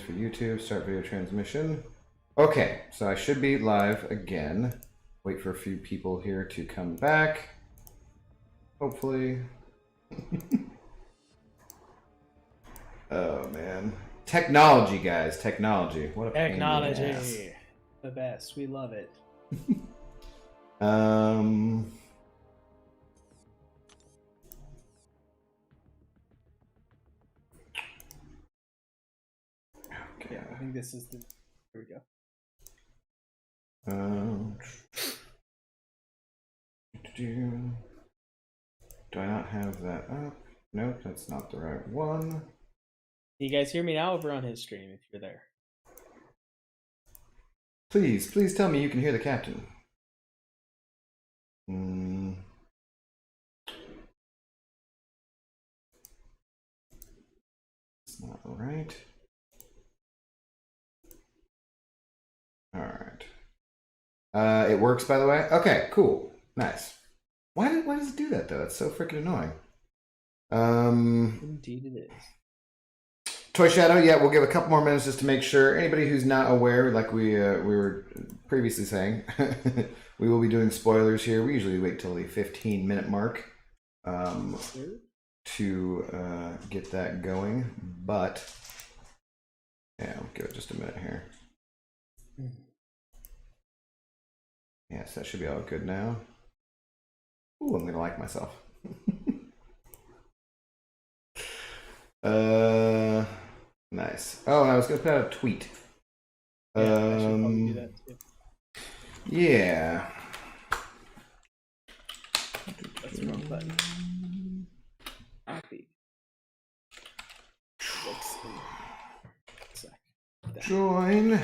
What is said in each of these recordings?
for YouTube. Start video transmission. Okay, so I should be live again. Wait for a few people here to come back. Hopefully. Oh man, technology, guys, technology. What a technology, pain in the ass. the best. We love it. Okay. Yeah, I think this is the. Here we go. Do I not have that up? Nope, that's not the right one. Can you guys hear me now over on his stream if you're there? Please tell me you can hear the captain. It's not right. All right. It works, by the way. Okay, cool, nice. Why does it do that though? That's so freaking annoying. Indeed, it is. Toy Shadow, yeah, we'll give a couple more minutes just to make sure. Anybody who's not aware, like we were previously saying, we will be doing spoilers here. We usually wait till the 15-minute mark to get that going, but yeah, we'll give it just a minute here. Yes, that should be all good now. Ooh, I'm gonna like myself. Nice. Oh, and I was gonna put out a tweet. Yeah, I should probably do that too. Yeah. That's the wrong button. Copy. Join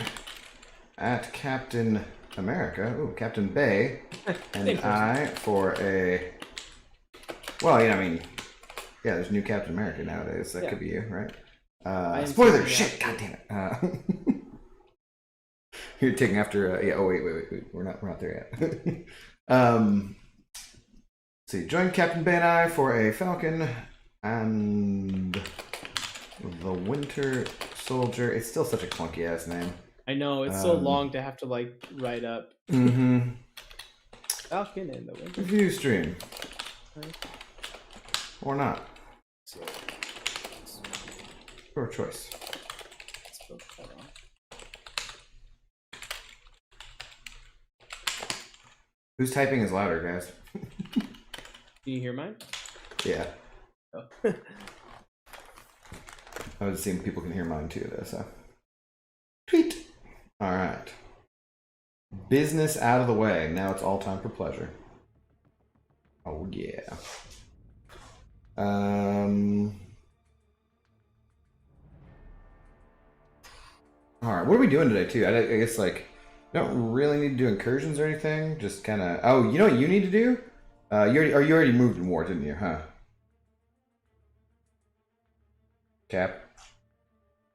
at Captain America. Ooh, Captain Bay and I for a. Well, yeah, I mean, yeah, there's new Captain America nowadays. That could be you, right? Spoiler! Shit! God damn it! You're taking after. Yeah. Oh wait. We're not there yet. So you join Captain Bay and I for a Falcon and the Winter Soldier. It's still such a clunky ass name. I know, it's so long to have to like write up. Falcon and the Winter. View stream. Or not. Your choice. Who's typing is louder, guys? Do you hear mine? Yeah. Oh. I was seeing people can hear mine too, though, so. Tweet! Alright. Business out of the way. Now it's all time for pleasure. Oh, yeah. Alright, what are we doing today, too? I guess, like, you don't really need to do incursions or anything. Just kind of... Oh, you know what you need to do? You already moved in war, didn't you, huh? Cap?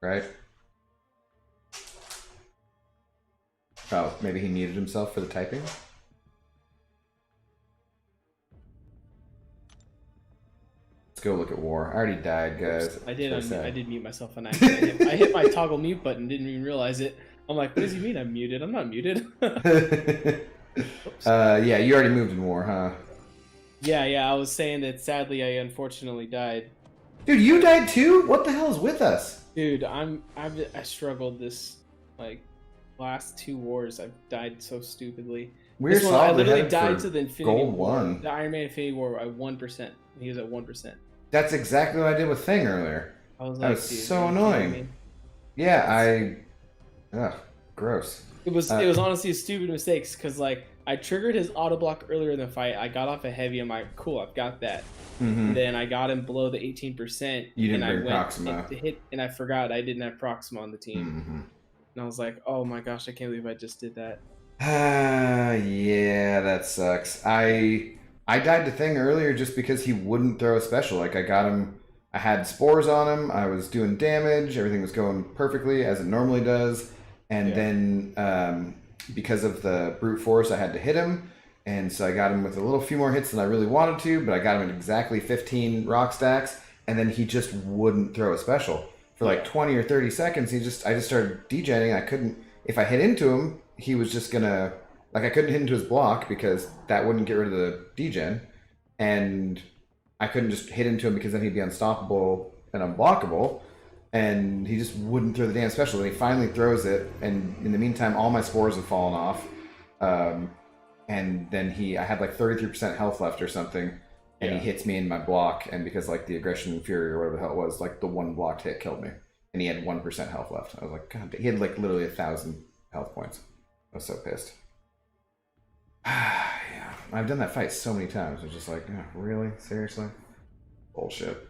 Right? Oh, maybe he muted himself for the typing? Let's go look at war. I already died, guys. I did mute myself on accident. I hit my toggle mute button, didn't even realize it. I'm like, what does he mean I'm muted? I'm not muted. Yeah, you already moved in war, huh? Yeah, I was saying that sadly I unfortunately died. Dude, you died too? What the hell is with us? Dude, I struggled this like last 2 wars. I've died so stupidly. We're this one, I literally died to the Infinity Gold War. 1. The Iron Man Infinity War at 1%. He was at 1%. That's exactly what I did with Thing earlier. I was like, that was so annoying. Yeah, ugh, gross. It was honestly a stupid mistake because like I triggered his auto block earlier in the fight. I got off a heavy. I'm like, cool, I've got that. And then I got him below the 18%. You didn't bring I Proxima. To hit, and I forgot I didn't have Proxima on the team. And I was like, oh my gosh, I can't believe I just did that. Yeah, that sucks. I died to Thing earlier just because he wouldn't throw a special. Like I got him, I had spores on him. I was doing damage. Everything was going perfectly as it normally does. And then because of the brute force, I had to hit him. And so I got him with a little few more hits than I really wanted to, but I got him at exactly 15 rock stacks. And then he just wouldn't throw a special. for like 20 or 30 seconds. I just started degenning. I couldn't, if I hit into him, he was just gonna, like, I couldn't hit into his block because that wouldn't get rid of the degen, and I couldn't just hit into him because then he'd be unstoppable and unblockable, and he just wouldn't throw the damn special. And he finally throws it, and in the meantime, all my spores have fallen off. And then I had like 33% health left or something, and he hits me in my block, and because like the aggression and fury or whatever the hell it was, like the one blocked hit killed me, and he had 1% health left. I was like, God, he had like literally 1,000 health points. I was so pissed. Yeah, I've done that fight so many times. I was just like, oh, really, seriously, bullshit.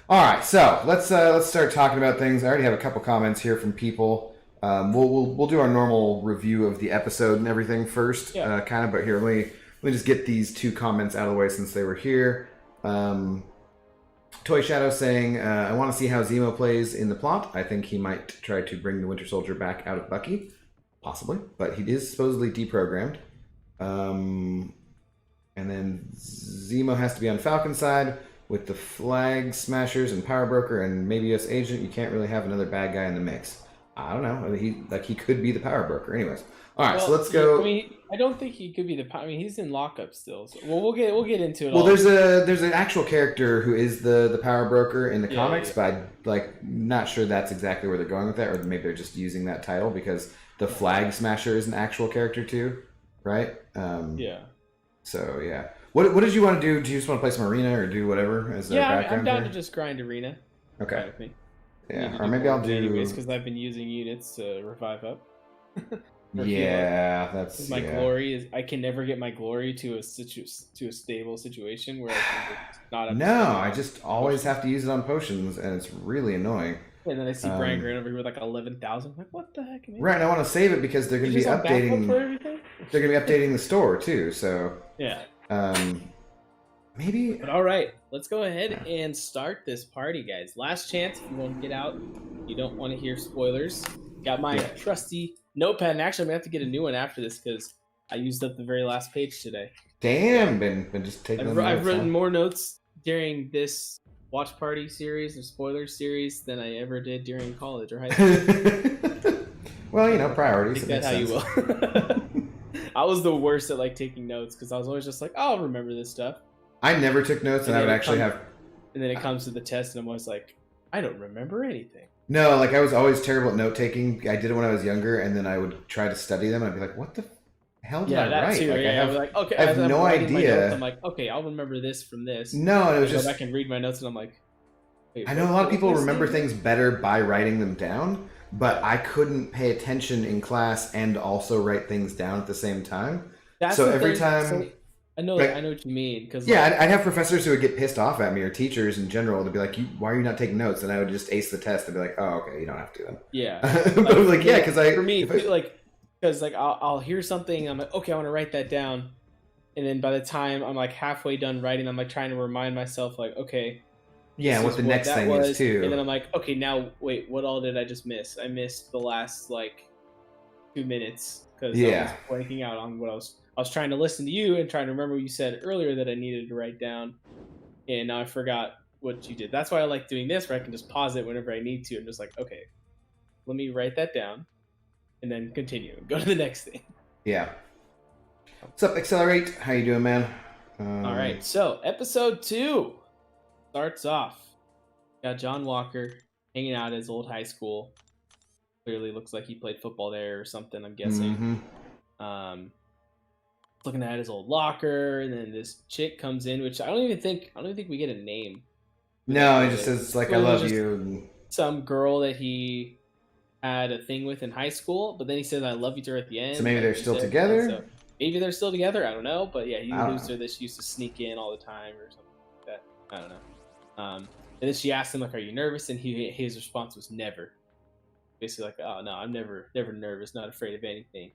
All right, so let's start talking about things. I already have a couple comments here from people. We'll do our normal review of the episode and everything first, kind of. But here, let me just get these 2 comments out of the way since they were here. Toy Shadow saying, I want to see how Zemo plays in the plot. I think he might try to bring the Winter Soldier back out of Bucky, possibly, but he is supposedly deprogrammed. And then Zemo has to be on Falcon's side with the Flag Smashers and Power Broker and maybe US Agent. You can't really have another bad guy in the mix. I don't know. He could be the Power Broker. Anyways, all right. So let's go. I mean, I don't think he could be the. I mean, he's in lockup still. So, we'll get into it. Well, there's an actual character who is the Power Broker in the comics, but I'm like not sure that's exactly where they're going with that, or maybe they're just using that title because the Flag Smasher is an actual character too, right? Yeah. So yeah. What did you want to do? Do you just want to play some arena or do whatever as a background? I'm down here? to just grind arena. Okay. Yeah, or maybe I'll do anyways because I've been using units to revive up. That's my glory is I can never get my glory to a stable situation where I can not. I just always have to use it on potions, and it's really annoying. And then I see Brian Grant over here with like 11,000. Like, what the heck? Man? Right, and I want to save it because they're going to be updating. They're going to be updating the store too. So yeah. Maybe. But all right, let's go ahead and start this party, guys. Last chance. If you want to get out, you don't want to hear spoilers. Got my trusty notepad, and actually I'm gonna have to get a new one after this because I used up the very last page today. Damn, been just taking. I've written more notes during this watch party series or spoilers series than I ever did during college or high school. Well, priorities. Take that how you will. I was the worst at like taking notes because I was always just like, oh, I'll remember this stuff. I never took notes, and I would actually have. And then it comes to the test, and I'm always like, I don't remember anything. No, like I was always terrible at note taking. I did it when I was younger, and then I would try to study them. And I'd be like, "What the hell did I write?" Too, like, I have no idea. Notes, I'm like, okay, I'll remember this from this. No, it was just. Go back and read my notes, and I'm like, I know a lot of people remember things better by writing them down, but I couldn't pay attention in class and also write things down at the same time. So every time. I know what you mean. Because I'd have professors who would get pissed off at me, or teachers in general, to be like, "Why are you not taking notes?" And I would just ace the test and be like, "Oh, okay, you don't have to then." Yeah, but I was like, "Yeah," because for me, because I'll hear something, and I'm like, "Okay, I want to write that down," and then by the time I'm like halfway done writing, I'm like trying to remind myself, like, "Okay, what the next thing is too," and then I'm like, "Okay, now wait, what all did I just miss? I missed the last like 2 minutes because I was blanking out on what I was trying to listen to you and trying to remember what you said earlier that I needed to write down, and now I forgot what you did. That's why I like doing this, where I can just pause it whenever I need to. I'm just like, okay, let me write that down, and then continue and go to the next thing. Yeah. What's up, Accelerate? How you doing, man? All right, so episode 2 starts off. Got John Walker hanging out at his old high school. Clearly looks like he played football there or something, I'm guessing. Looking at his old locker, and then this chick comes in, which I don't even think we get a name. No, it just says like, "I love you." Some girl that he had a thing with in high school, but then he says, "I love you" to her at the end. So maybe they're still together. So maybe they're still together. I don't know, but yeah, he alludes to her that she used to sneak in all the time or something like that. I don't know. And then she asked him like, "Are you nervous?" And his response was, "Never." Basically like, "Oh no, I'm never nervous, not afraid of anything."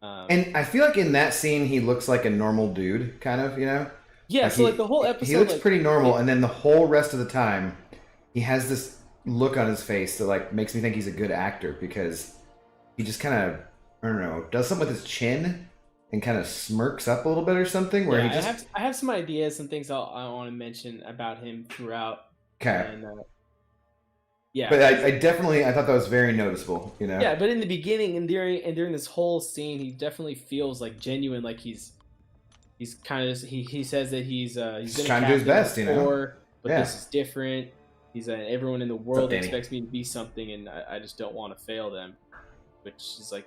And I feel like in that scene, he looks like a normal dude, kind of, Yeah, like so the whole episode... He looks pretty normal, and then the whole rest of the time, he has this look on his face that, like, makes me think he's a good actor, because he just kind of, I don't know, does something with his chin and kind of smirks up a little bit or something, where he just... I have some ideas and things I want to mention about him throughout. Okay. And, Yeah, But I definitely I thought that was very noticeable. You know. yeah, but in the beginning and during this whole scene, he definitely feels like genuine, like he's kind of he says that he's Just been a trying to do his captain best. You know. before, but Yeah. this is different. He's everyone in the What's up, world Danny? expects me to be something, and I just don't want to fail them. Which is like,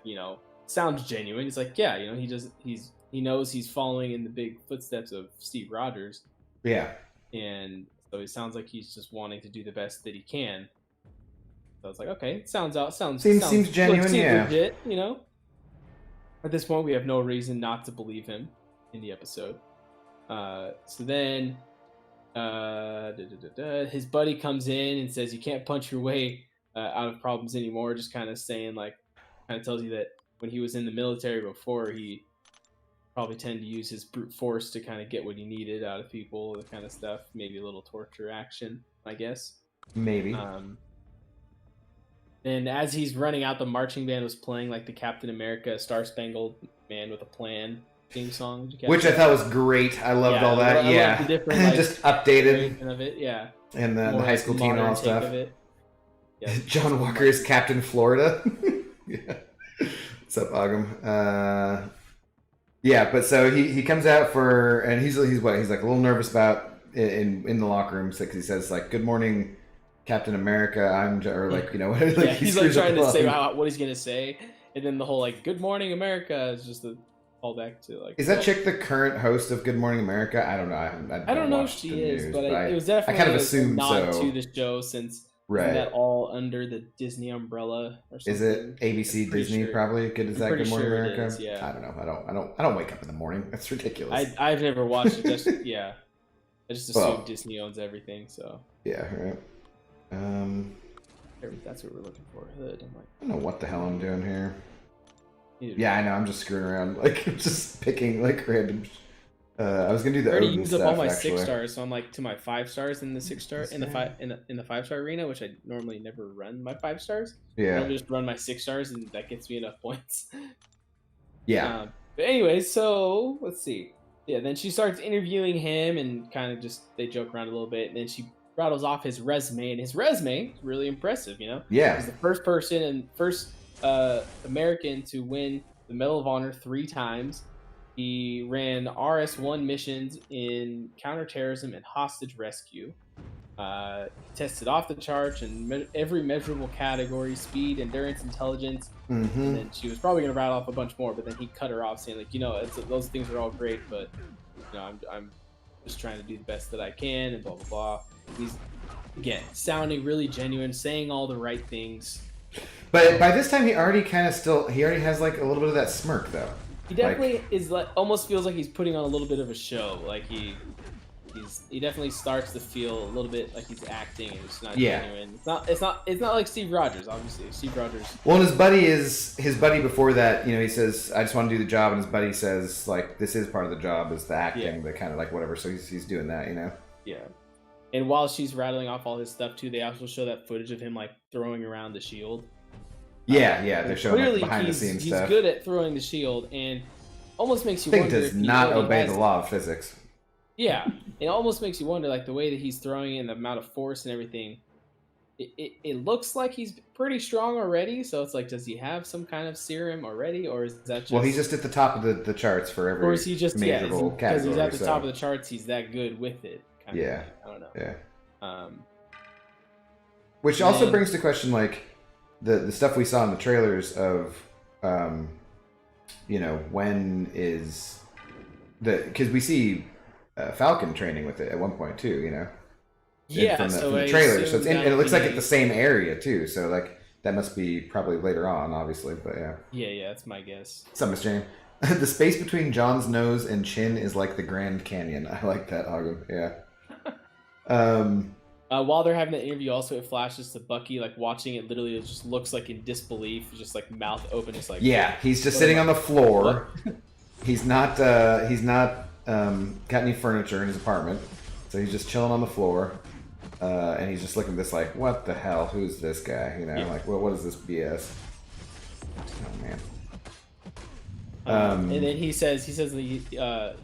sounds genuine. He's like, yeah, he knows he's following in the big footsteps of Steve Rogers, Yeah. and so it sounds like he's just wanting to do the best that he can. So it's like, okay, sounds genuine. seems Yeah. legit. At this point, we have no reason not to believe him in the episode. So then, his buddy comes in and says, "You can't punch your way out of problems anymore." Just kind of saying, like, kind of tells you that when he was in the military before, he probably tended to use his brute force to kind of get what he needed out of people, the kind of stuff. Maybe a little torture action, I guess. Maybe. And as he's running out, the marching band was playing like the Captain America Star Spangled Man with a Plan theme song, which I thought was great. I loved all that. I love the different, like, just updated of it, yeah. and the high school team and all that stuff. Yeah. John Walker is Captain Florida. Yeah. What's up, Ogum? Yeah, but so he comes out for, and he's what, he's like a little nervous about in the locker room because he says like, "Good morning, Captain America." Or like, like yeah, he's like trying to say what he's gonna say, and then the whole like "Good morning, America" is just a callback to like. Is that chick the current host of Good Morning America? I don't know. I don't know if she is, but it was definitely I kind of assumed a nod so. to the show, since right. Isn't that all under the Disney umbrella or something? Is it ABC Disney? Sure. Probably. Is that Good Morning America? Is, yeah. I don't know. I don't wake up in the morning. That's ridiculous. I've never watched it. Just I just assume Disney owns everything. So yeah, right. That's what we're looking for. Hood. I'm like, I don't know what the hell I'm doing here. Yeah, I know. I'm just screwing around, like just picking like random. I was gonna do the. I already Odin used up stuff, all my actually. 6 stars, so I'm like to my 5 stars in the 6 star in the 5-star arena, which I normally never run my 5 stars. Yeah. I just run my 6 stars, and that gets me enough points. Yeah. But anyway, so let's see. Yeah, then she starts interviewing him, and kind of just they joke around a little bit, and then she rattles off his resume, and his resume is really impressive. Yeah. He's the first person and first American to win the Medal of Honor 3 times. He ran RS-1 missions in counterterrorism and hostage rescue. Tested off the charts in every measurable category: speed, endurance, intelligence. Mm-hmm. And then she was probably going to rattle off a bunch more, but then he cut her off, saying like, those things are all great, but I'm just trying to do the best that I can, and blah blah blah. He's again sounding really genuine, saying all the right things. But by this time, he already has like a little bit of that smirk though. He definitely is like, almost feels like he's putting on a little bit of a show. Like he definitely starts to feel a little bit like he's acting, and it's not genuine. It's not like Steve Rogers, obviously. Steve Rogers. Well, and his buddy before that. He says, "I just want to do the job," and his buddy says, like, "This is part of the job, is the acting, the kind of like whatever." So he's doing that, Yeah. And while she's rattling off all his stuff too, they also show that footage of him like throwing around the shield. Yeah, they're showing clearly like, behind the scenes stuff. He's good at throwing the shield, and almost makes you wonder. Does not obey the law of physics. Yeah, it almost makes you wonder, like the way that he's throwing it and the amount of force and everything. It looks like he's pretty strong already, so it's like, does he have some kind of serum already, or is that just... Well, he's just at the top of the charts for every or is he just measurable category. Because he's at the top of the charts, he's that good with it. Yeah. I don't know. Yeah. Which also brings to question, like, the stuff we saw in the trailers of, when is because we see Falcon training with it at one point too, Yeah, from so the trailer. So and it looks like it's the same area too. So like that must be probably later on, obviously. But yeah. Yeah, that's my guess. What's up, Miss Jane? The space between John's nose and chin is like the Grand Canyon. I like that, Ogum. Yeah. While they're having the interview, also it flashes to Bucky, like watching it. Literally, it just looks like in disbelief, just like mouth open, just like he's just sitting on the floor. He's not got any furniture in his apartment, so he's just chilling on the floor, and he's just looking at this like, what the hell? Who's this guy? Like, what is this BS? Oh man. And then he says that he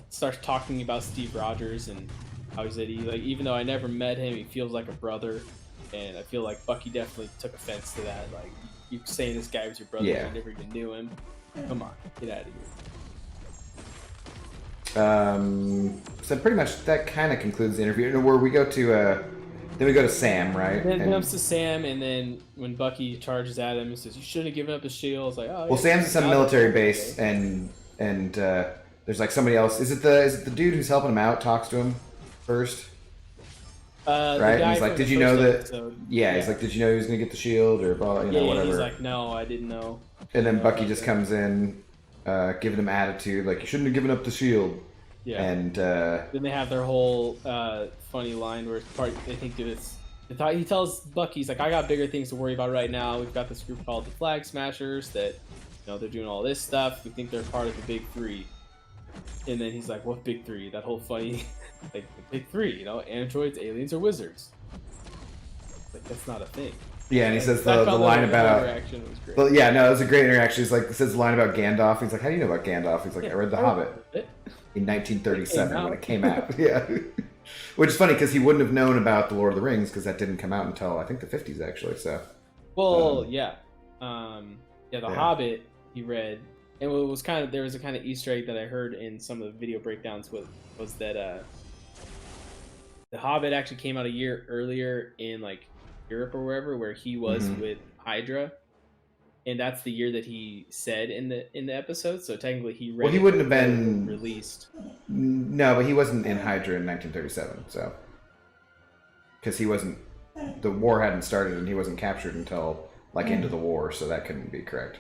starts talking about Steve Rogers and how he said even though I never met him, he feels like a brother. And I feel like Bucky definitely took offense to that. Like, you saying this guy was your brother, Yeah. you never even knew him. Come on, get out of here. So pretty much that kind of concludes the interview. Where we go to, then we go to Sam, right? Then it comes to Sam, and then when Bucky charges at him and says, "You should have given up his shield," it's like, "Oh." Well, yeah, Sam's at some military base, and there's like somebody else. Is it the dude who's helping him out talks to him first? Right? And he's like, "Did you know that?" Episode, yeah, he's like, "Did you know he was gonna get the shield or blah, you know, whatever?" He's like, "No, I didn't know." And then Bucky just comes in, giving him attitude, like, "You shouldn't have given up the shield." Yeah. And then they have their whole funny line where they think it's. He tells Bucky, he's like, "I got bigger things to worry about right now. We've got this group called the Flag Smashers that, they're doing all this stuff. We think they're part of the Big Three." And then he's like, "What Big Three?" That whole funny, like, the Big Three, androids, aliens, or wizards. Like, that's not a thing. yeah, and he says the line about. Interaction was great. Well, yeah, no, it was a great interaction. He's like, it says the line about Gandalf. He's like, "How do you know about Gandalf?" He's like, "I read The Hobbit in 1937 when it came out." Yeah. Which is funny because he wouldn't have known about The Lord of the Rings because that didn't come out until I think the 50s actually. So, well, The Hobbit he read, and it was there was a kind of Easter egg that I heard in some of the video breakdowns was that The Hobbit actually came out a year earlier in like Europe or wherever where he was with Hydra, and that's the year that he said in the episode. So technically, he read. Well, he wouldn't have been released. No, but he wasn't in Hydra in 1937, so because he wasn't, the war hadn't started and he wasn't captured until like into the war, so that couldn't be correct.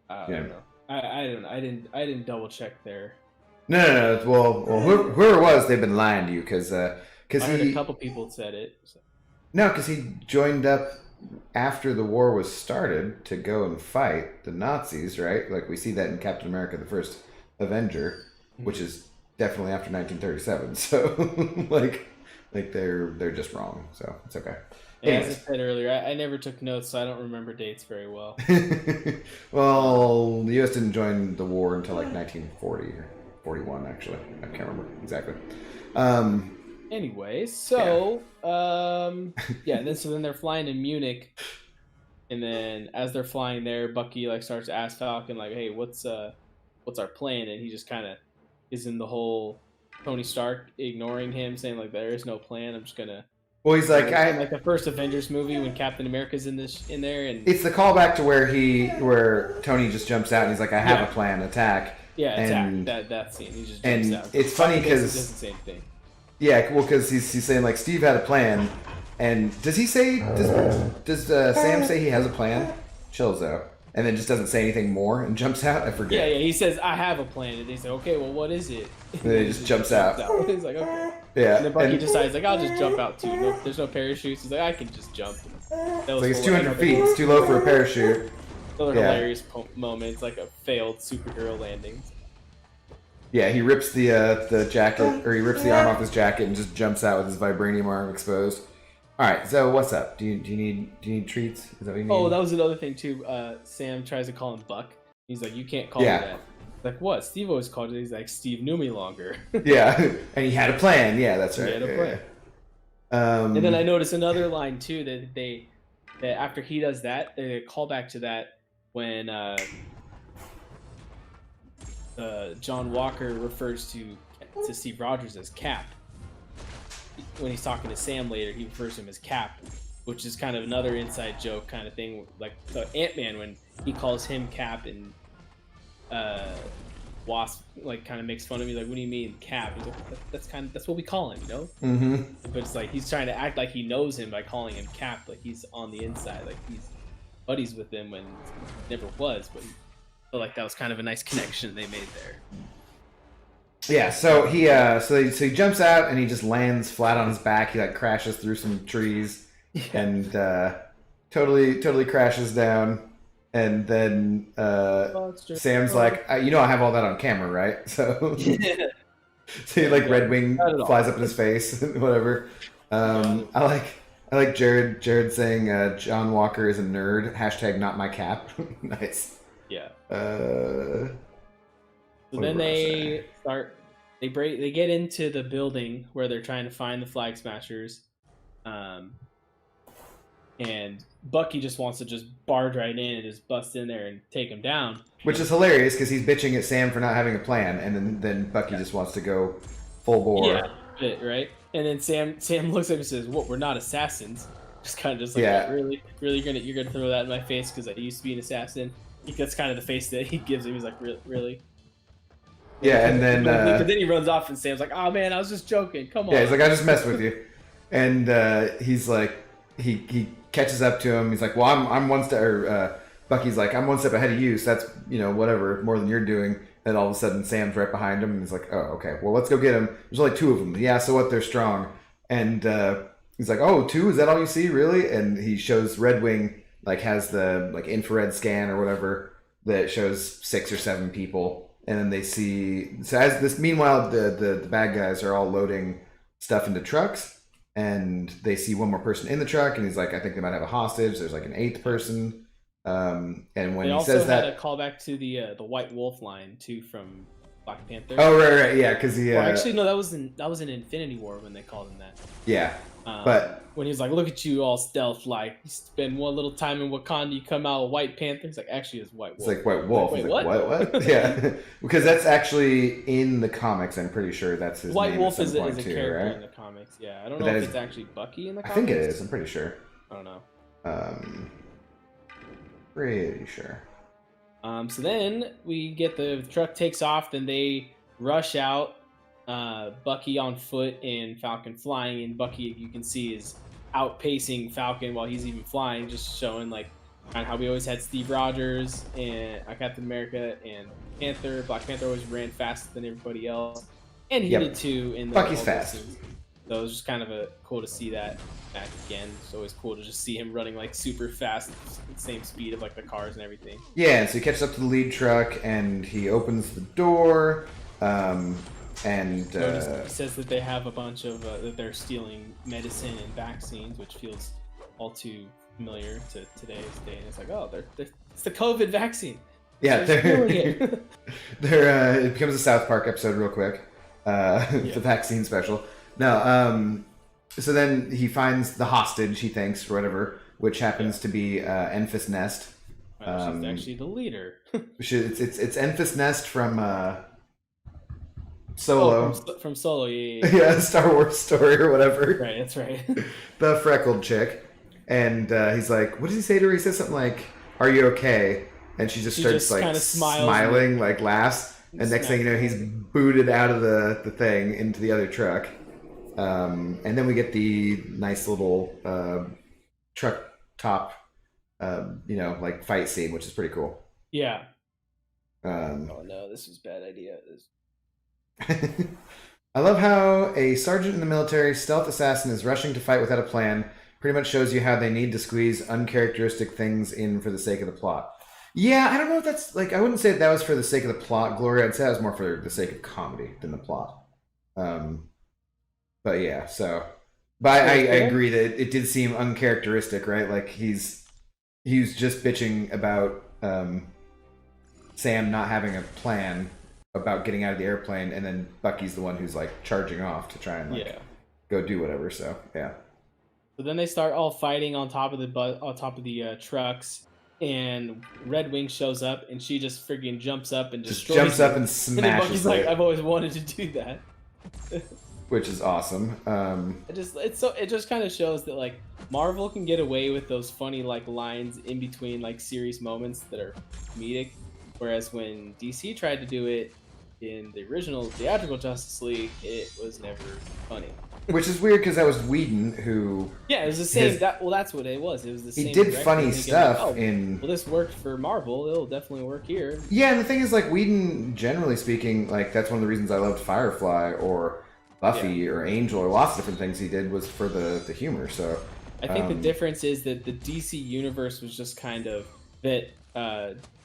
I don't know. I didn't double check there. No. Well, whoever it was, they've been lying to you because I heard a couple people said it. So. No, because he joined up after the war was started to go and fight the Nazis, right? Like we see that in Captain America: The First Avenger, which is definitely after 1937. So like they're just wrong. So it's okay. Yeah, as I said earlier, I never took notes, so I don't remember dates very well. Well, the U.S. didn't join the war until like 1940 or 41, actually. I can't remember exactly. Anyway, so and then they're flying to Munich, and then as they're flying there, Bucky like starts to ask Falcon like, "Hey, what's our plan?" And he just kind of is in the whole Tony Stark ignoring him, saying like, "There is no plan. I'm just gonna." Well, he's like, like the first Avengers movie when Captain America's in there, and it's the callback to where Tony just jumps out and he's like, "I have a plan, attack." Yeah, and, that scene. He just jumps out. It's funny because it's the same thing. Yeah, well, because he's saying like Steve had a plan, and does he say does Sam say he has a plan? Chills though, and then just doesn't say anything more and jumps out. I forget. Yeah. He says I have a plan, and they say, "Okay, well, what is it?" And then he just jumps out. He's like, "Okay." Yeah. And then Bucky decides like, "I'll just jump out too. No, there's no parachutes." He's like, "I can just jump." Like it's 200 feet. It's too low for a parachute. Another hilarious moment. It's like a failed superhero landing. Yeah, he rips the jacket, or he rips the arm off his jacket and just jumps out with his vibranium arm exposed. All right, so what's up? Do you need treats? Is that what you need? Oh, that was another thing too. Sam tries to call him Buck. He's like, "You can't call me that." Like, what? Steve always called it. He's like, "Steve knew me longer." Yeah, and he had a plan. Yeah, that's right. He had a plan. And then I noticed another line too that after he does that, they call back to that when John Walker refers to Steve Rogers as Cap. When he's talking to Sam later, he refers to him as Cap, which is kind of another inside joke kind of thing. Like Ant-Man, when he calls him Cap, and Wasp like kind of makes fun of me, like, "What do you mean Cap?" He's like, that's what we call him, Mm-hmm. But it's like he's trying to act like he knows him by calling him Cap, like he's on the inside, like he's buddies with him when he never was, but. I feel like that was kind of a nice connection they made there. Yeah, so he so he jumps out and he just lands flat on his back. He like crashes through some trees and totally crashes down. And then Sam's like, I have all that on camera, right? So so he like Red Wing flies up in his face, whatever. I like Jared saying John Walker is a nerd. # not my cap. Nice. Yeah. So then they get into the building where they're trying to find the Flag Smashers, and and Bucky just wants to just barge right in and just bust in there and take him down. Which is hilarious because he's bitching at Sam for not having a plan, and then Bucky just wants to go full bore. Yeah, right. And then Sam looks at him and says, "What? We're not assassins." Just kind of just like, Yeah. really, you're gonna throw that in my face because I used to be an assassin. That's kind of the face that he gives him. He's like, really. Yeah, and then but then he runs off, and Sam's like, "Oh man, I was just joking. Come on." yeah, he's like, I just messed with you, and he's like, he catches up to him. He's like, well, I'm one step. Or Bucky's like, I'm one step ahead of you, so that's whatever more than you're doing. And all of a sudden, Sam's right behind him, and he's like, oh, okay, well, let's go get him. There's only 2 of them. Yeah, so what? They're strong. And he's like, oh, 2? Is that all you see, really? And he shows Red Wing has the infrared scan or whatever that shows 6 or 7 people. And then they see. So as this, meanwhile, the bad guys are all loading stuff into trucks, and they see one more person in the truck, and he's like, I think they might have a hostage. There's like an 8th person. And when they he says that, also had a callback to the White Wolf line too from Black Panther. Oh right, yeah, because he. Well, actually, no, that was in Infinity War when they called him that. Yeah, but when he was like, "Look at you, all stealth-like. You spend one little time in Wakanda, you come out a White Panther." He's like, "Actually, it's White Wolf." It's like White Wolf. Wait, like, what? Yeah, because that's actually in the comics. I'm pretty sure that's his White name Wolf at is some a point too, character right? in the comics. Yeah, I don't know if it's actually Bucky in the comics. I think it is. I'm pretty sure. I don't know. Pretty sure. So then we get the truck takes off, then they rush out. Bucky on foot and Falcon flying, and Bucky, you can see, is outpacing Falcon while he's even flying, just showing kind of how we always had Steve Rogers and Captain America and Panther. Black Panther always ran faster than everybody else, and he did too in the Bucky's fast. Scenes. So it was just kind of cool to see that back again. It's always cool to just see him running super fast, at the same speed of the cars and everything. Yeah, and so he catches up to the lead truck and he opens the door. And he says that they have a bunch of that they're stealing medicine and vaccines, which feels all too familiar to today's day. And it's like, oh, it's the COVID vaccine. Yeah, they're it becomes a South Park episode real quick. The vaccine special. No, so then he finds the hostage, he thinks, or whatever, which happens to be Enfys Nest. She's actually the leader. It's Enfys Nest from Solo. From Solo, yeah. Yeah, Star Wars story or whatever. Right, that's right. The freckled chick. And he's like, what does he say to her? He says something like, are you okay? And she starts kind of smiling, laughs. And next thing you know, he's booted out of the thing into the other truck. And then we get the nice little truck top, fight scene, which is pretty cool. Yeah. Oh no, this was a bad idea. I love how a sergeant in the military stealth assassin is rushing to fight without a plan. Pretty much shows you how they need to squeeze uncharacteristic things in for the sake of the plot. Yeah, I don't know if that's I wouldn't say that was for the sake of the plot, Gloria. I'd say that was more for the sake of comedy than the plot. But yeah, so. But I agree that it did seem uncharacteristic, right? He was just bitching about Sam not having a plan about getting out of the airplane, and then Bucky's the one who's charging off to try and go do whatever. So yeah. So then they start all fighting on top of the trucks, and Red Wing shows up, and she just freaking jumps up and just jumps up and smashes. And then Bucky's like, I've always wanted to do that. Which is awesome. It just kind of shows that Marvel can get away with those funny lines in between serious moments that are comedic, whereas when DC tried to do it in the original theatrical Justice League, it was never funny. Which is weird because that was Whedon who. Yeah, it was the same. That's what it was. It was the same. He did funny stuff in. Well, this worked for Marvel. It'll definitely work here. Yeah, and the thing is, Whedon, generally speaking, that's one of the reasons I loved Firefly or Buffy or Angel or lots of different things he did was for the humor. So I think the difference is that the DC universe was just kind of that.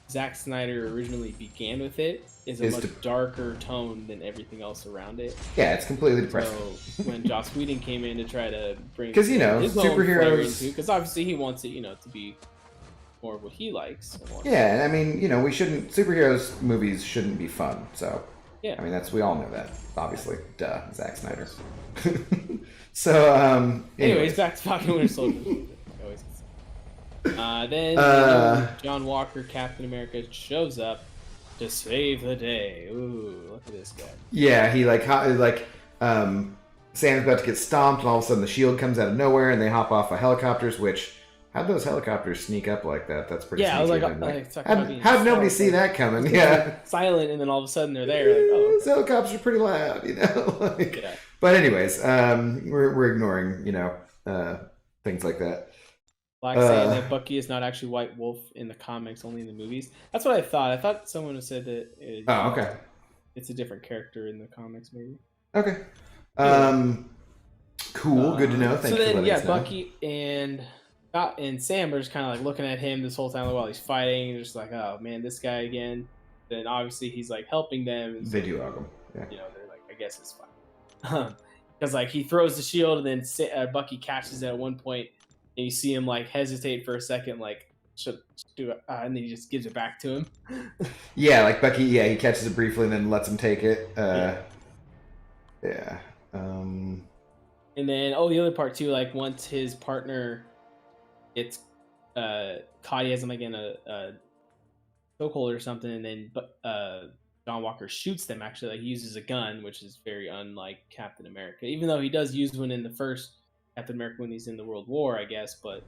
Zack Snyder originally began with it is a much darker tone than everything else around it. Yeah, it's completely depressing. So when Joss Whedon came in to try to bring because his superheroes, because obviously he wants it to be more of what he likes. Yeah, and I mean we shouldn't superheroes movies shouldn't be fun. So yeah, I mean we all know that obviously. Duh, Zack Snyder. So anyways, back to Falcon Winter Soldier. Then John Walker, Captain America, shows up to save the day. Ooh, look at this guy. Yeah, he Sam's about to get stomped, and all of a sudden the shield comes out of nowhere, and they hop off of helicopters. Which, how'd those helicopters sneak up like that? That's pretty. Yeah, sneaky. I was like, how'd nobody see that coming? Yeah, silent, and then all of a sudden they're there. Like, oh, those helicopters are pretty loud, you know. Yeah. But anyways, we're ignoring, things like that. Black saying that Bucky is not actually White Wolf in the comics, only in the movies. That's what I thought. I thought someone had said that. Okay. It's a different character in the comics, maybe. Okay. Cool. Good to know. Thank you. So then, yeah, Bucky and Sam are just kind of like looking at him this whole time while he's fighting, and just like, oh man, this guy again. Then obviously he's like helping them. They do hug him. Yeah. They're like, I guess it's fine. Because like he throws the shield, and then Bucky catches it at one point. And you see him like hesitate for a second, like should do it, and then he just gives it back to him. Yeah, like Bucky. Yeah, he catches it briefly and then lets him take it. Yeah. And then the other part too, like once his partner gets caught, he has him like in a chokehold or something, and then John Walker shoots them. Actually, like he uses a gun, which is very unlike Captain America, even though he does use one in the first Captain America when he's in the World War, I guess, but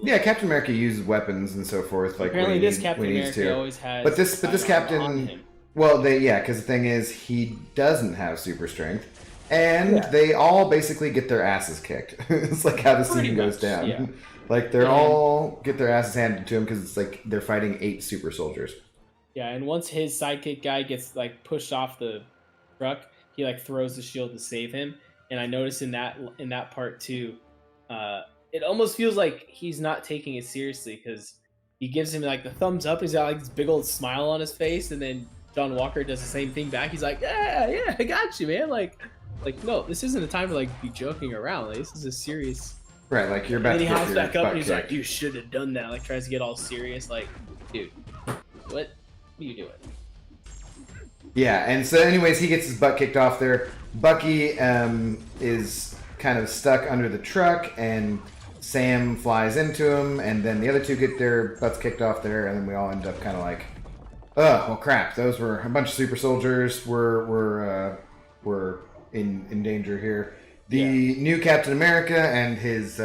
Captain America uses weapons and so forth. Like apparently, this Captain America always has. But this Captain, well, because the thing is, he doesn't have super strength, and they all basically get their asses kicked. It's like how the scene goes down. Yeah. Like they all get their asses handed to him because it's like they're fighting 8 super soldiers. Yeah, and once his sidekick guy gets like pushed off the truck, he like throws the shield to save him. And I noticed in that part too, it almost feels like he's not taking it seriously because he gives him like the thumbs up. He's got like this big old smile on his face, and then John Walker does the same thing back. He's like, yeah, I got you, man. Like no, this isn't a time to like be joking around. Like, this is a serious. Right, like you're about to. And he hops back up and he's like, you should have done that. Like tries to get all serious. Like, dude, what are you doing? Yeah, and so anyways, he gets his butt kicked off there. Bucky is kind of stuck under the truck, and Sam flies into him, and then the other two get their butts kicked off there, and then we all end up kind of like, oh, well, crap. Those were a bunch of super soldiers. We're in danger here. The new Captain America and his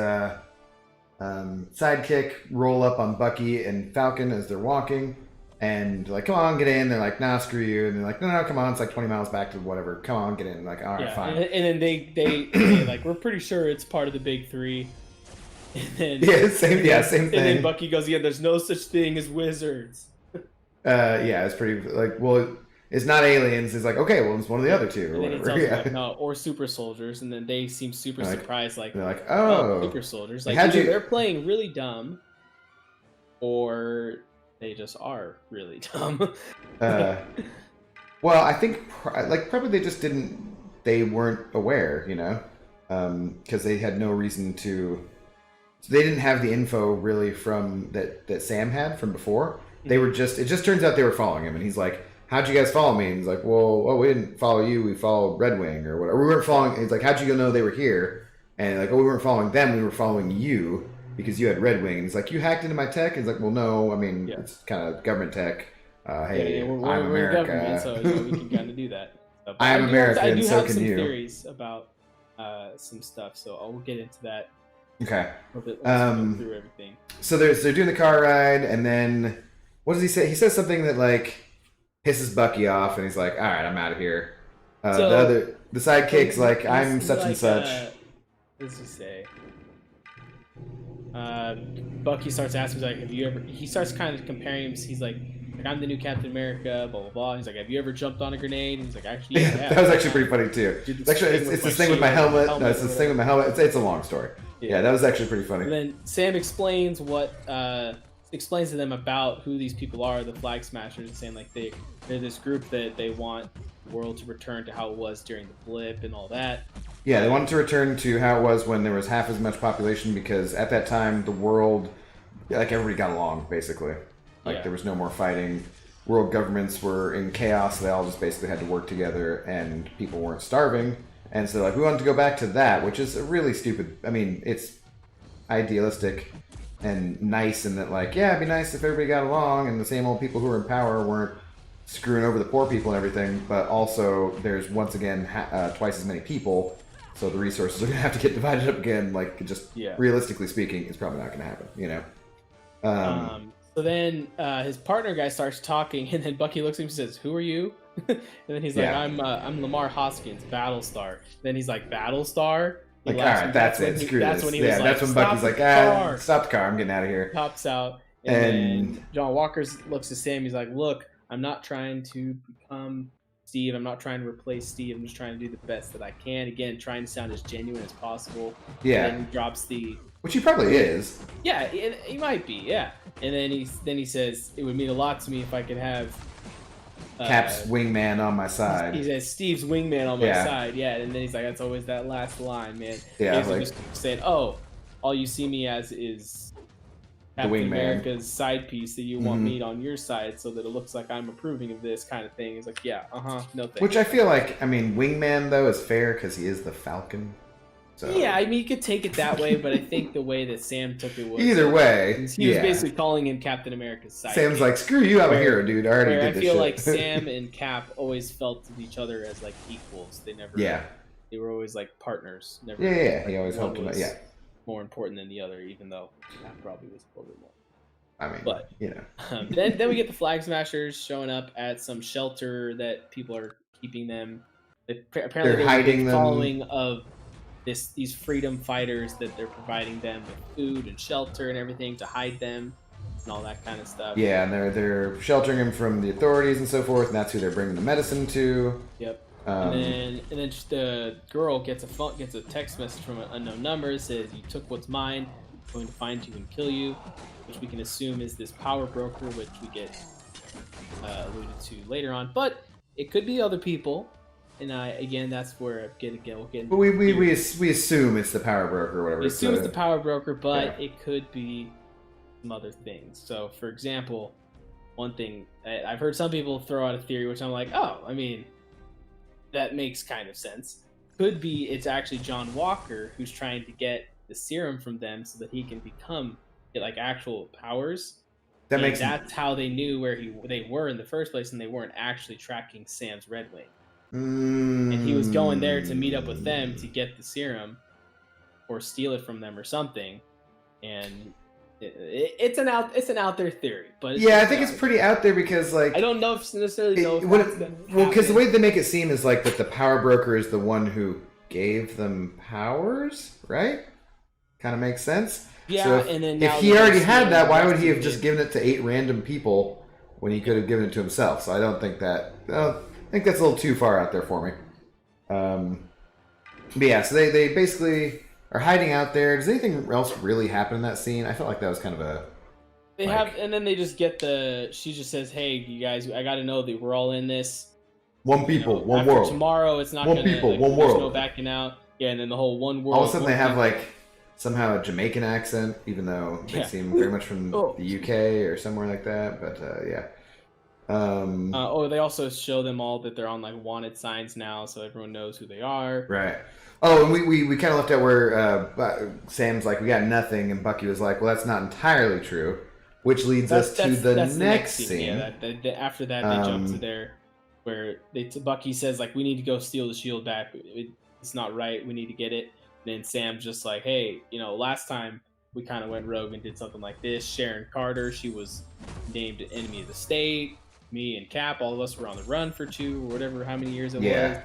sidekick roll up on Bucky and Falcon as they're walking. And like, come on, get in. They're like, nah, screw you. And they're like, no, come on. It's like 20 miles back to whatever. Come on, get in. Like, all right, fine. And then they say, like, we're pretty sure it's part of the big 3. And then, same thing. And then Bucky goes, there's no such thing as wizards. It's pretty like, well, it's not aliens. It's like, okay, well, it's one of the other two. Or and then whatever. He tells them, like, no, or super soldiers. And then they seem super surprised. Like, they're like, oh, super soldiers. Like, either they're playing really dumb, or they just are really dumb. Well, I think probably they just they weren't aware, because they had no reason to. So they didn't have the info really from that Sam had from before. They were it just turns out they were following him, and he's like, how'd you guys follow me? And he's like, well, we didn't follow you, we followed Red Wing or whatever. We weren't following. He's like, how'd you know they were here? And like, we weren't following them, we were following you. Because you had Red Wing, and he's like, you hacked into my tech? And he's like, well, no, I mean, it's kind of government tech. Hey, we're I'm America. Government, so we can kind of do that. But I'm America, I do so have can some you. Theories about some stuff, so I'll get into that. Okay. A little bit. Let's go through everything. So they're doing the car ride, and then what does he say? He says something that like pisses Bucky off, and he's like, all right, I'm out of here. The sidekick's like, I'm such and such. What does he say? Bucky starts asking, like, have you ever? He starts kind of comparing him. He's like, I'm the new Captain America, blah blah blah. He's like, have you ever jumped on a grenade? And he's like, actually, yeah. That was actually pretty funny too. Actually, it's this thing with my helmet. No, it's this thing with my helmet. It's a long story. Yeah, that was actually pretty funny. And then Sam explains explains to them about who these people are, the Flag Smashers, and saying like they're this group that they want the world to return to how it was during the blip and all that. Yeah, they wanted to return to how it was when there was half as much population, because at that time the world, like, everybody got along basically. Like there was no more fighting. World governments were in chaos. They all just basically had to work together, and people weren't starving. And so like we wanted to go back to that, which is a really stupid. I mean, it's idealistic, and nice, and that like, yeah, it'd be nice if everybody got along and the same old people who were in power weren't screwing over the poor people and everything. But also, there's once again twice as many people, so the resources are gonna have to get divided up again. Like, just realistically speaking, it's probably not gonna happen. You know. So then his partner guy starts talking, and then Bucky looks at him and says, "Who are you?" And then he's like, "I'm Lamar Hoskins, Battlestar." Then he's like, "Battlestar." Like, all right, that's it. Screw this. That's when he was like, that's when Bucky's like, stop the car. I'm getting out of here. Pops out, and then John Walker looks at Sam. He's like, "Look, I'm not trying to become Steve. I'm not trying to replace Steve. I'm just trying to do the best that I can. Again, trying to sound as genuine as possible." Yeah. And then he drops the. Which he probably is. Yeah, he might be. Yeah. And then he says, "It would mean a lot to me if I could have." Cap's wingman on my side. He says Steve's wingman on my side, yeah. And then he's like, "That's always that last line, man." Yeah, he's like, just saying, "Oh, all you see me as is Captain America's side piece that you want me on your side, so that it looks like I'm approving of this kind of thing." He's like, "Yeah, no thanks." Which I feel like, I mean, wingman though is fair because he is the Falcon. So. Yeah, I mean, you could take it that way, but I think the way that Sam took it was either way. He was basically calling him Captain America's side. Sam's like, "Screw you, I'm a hero, dude. I already did this shit." I feel like Sam and Cap always felt each other as like equals. They never. Yeah. They were always like partners. Never. Yeah. Like, he always helped him out. Yeah. More important than the other, even though Cap probably was a little bit more. I mean, but you know. Then we get the Flag Smashers showing up at some shelter that people are keeping them. Apparently they're hiding them. Following of these freedom fighters that they're providing them with food and shelter and everything to hide them and all that kind of stuff. Yeah, and they're sheltering him from the authorities and so forth, and that's who they're bringing the medicine to. Yep. And then just the girl gets a text message from an unknown number. It says, "You took what's mine. I'm going to find you and kill you," which we can assume is this power broker, which we get alluded to later on. But it could be other people. And again, that's where we'll get. But we assume it's the power broker or whatever. We assume it's the power broker, but it could be some other things. So, for example, one thing I've heard some people throw out a theory, which I'm like, oh, I mean, that makes kind of sense. Could be it's actually John Walker who's trying to get the serum from them so that he can get like actual powers. That's how they knew where they were in the first place, and they weren't actually tracking Sam's Red Wing. And he was going there to meet up with them to get the serum or steal it from them or something. And it's an out there theory, but I think it's pretty out there because like I don't know if necessarily know. Because the way they make it seem is like that the power broker is the one who gave them powers, right? Kind of makes sense. Yeah, so and then if he already had that, why would he have just given it to 8 random people when he could have given it to himself? So I don't think that. I think that's a little too far out there for me. But yeah, so they basically are hiding out there. Does anything else really happen in that scene? I felt like that was kind of a... and then they just get she just says, "Hey, you guys, I got to know that we're all in this. One people, one world. Tomorrow, it's not one people, one world. There's no backing out." Yeah, and then the whole one world. All of a sudden, they have like somehow a Jamaican accent, even though they seem very much from the UK or somewhere like that. But yeah. They also show them all that they're on like wanted signs now, so everyone knows who they are. Right. Oh, and we kind of left out where Sam's like, "We got nothing," and Bucky was like, "Well, that's not entirely true," which leads us to the next scene. Yeah, after that, they jump to there, where Bucky says like, "We need to go steal the shield back. It's not right. We need to get it." And then Sam's just like, "Hey, last time we kind of went rogue and did something like this. Sharon Carter, she was named an enemy of the state. Me and Cap, all of us were on the run for 2 or whatever, how many years it was.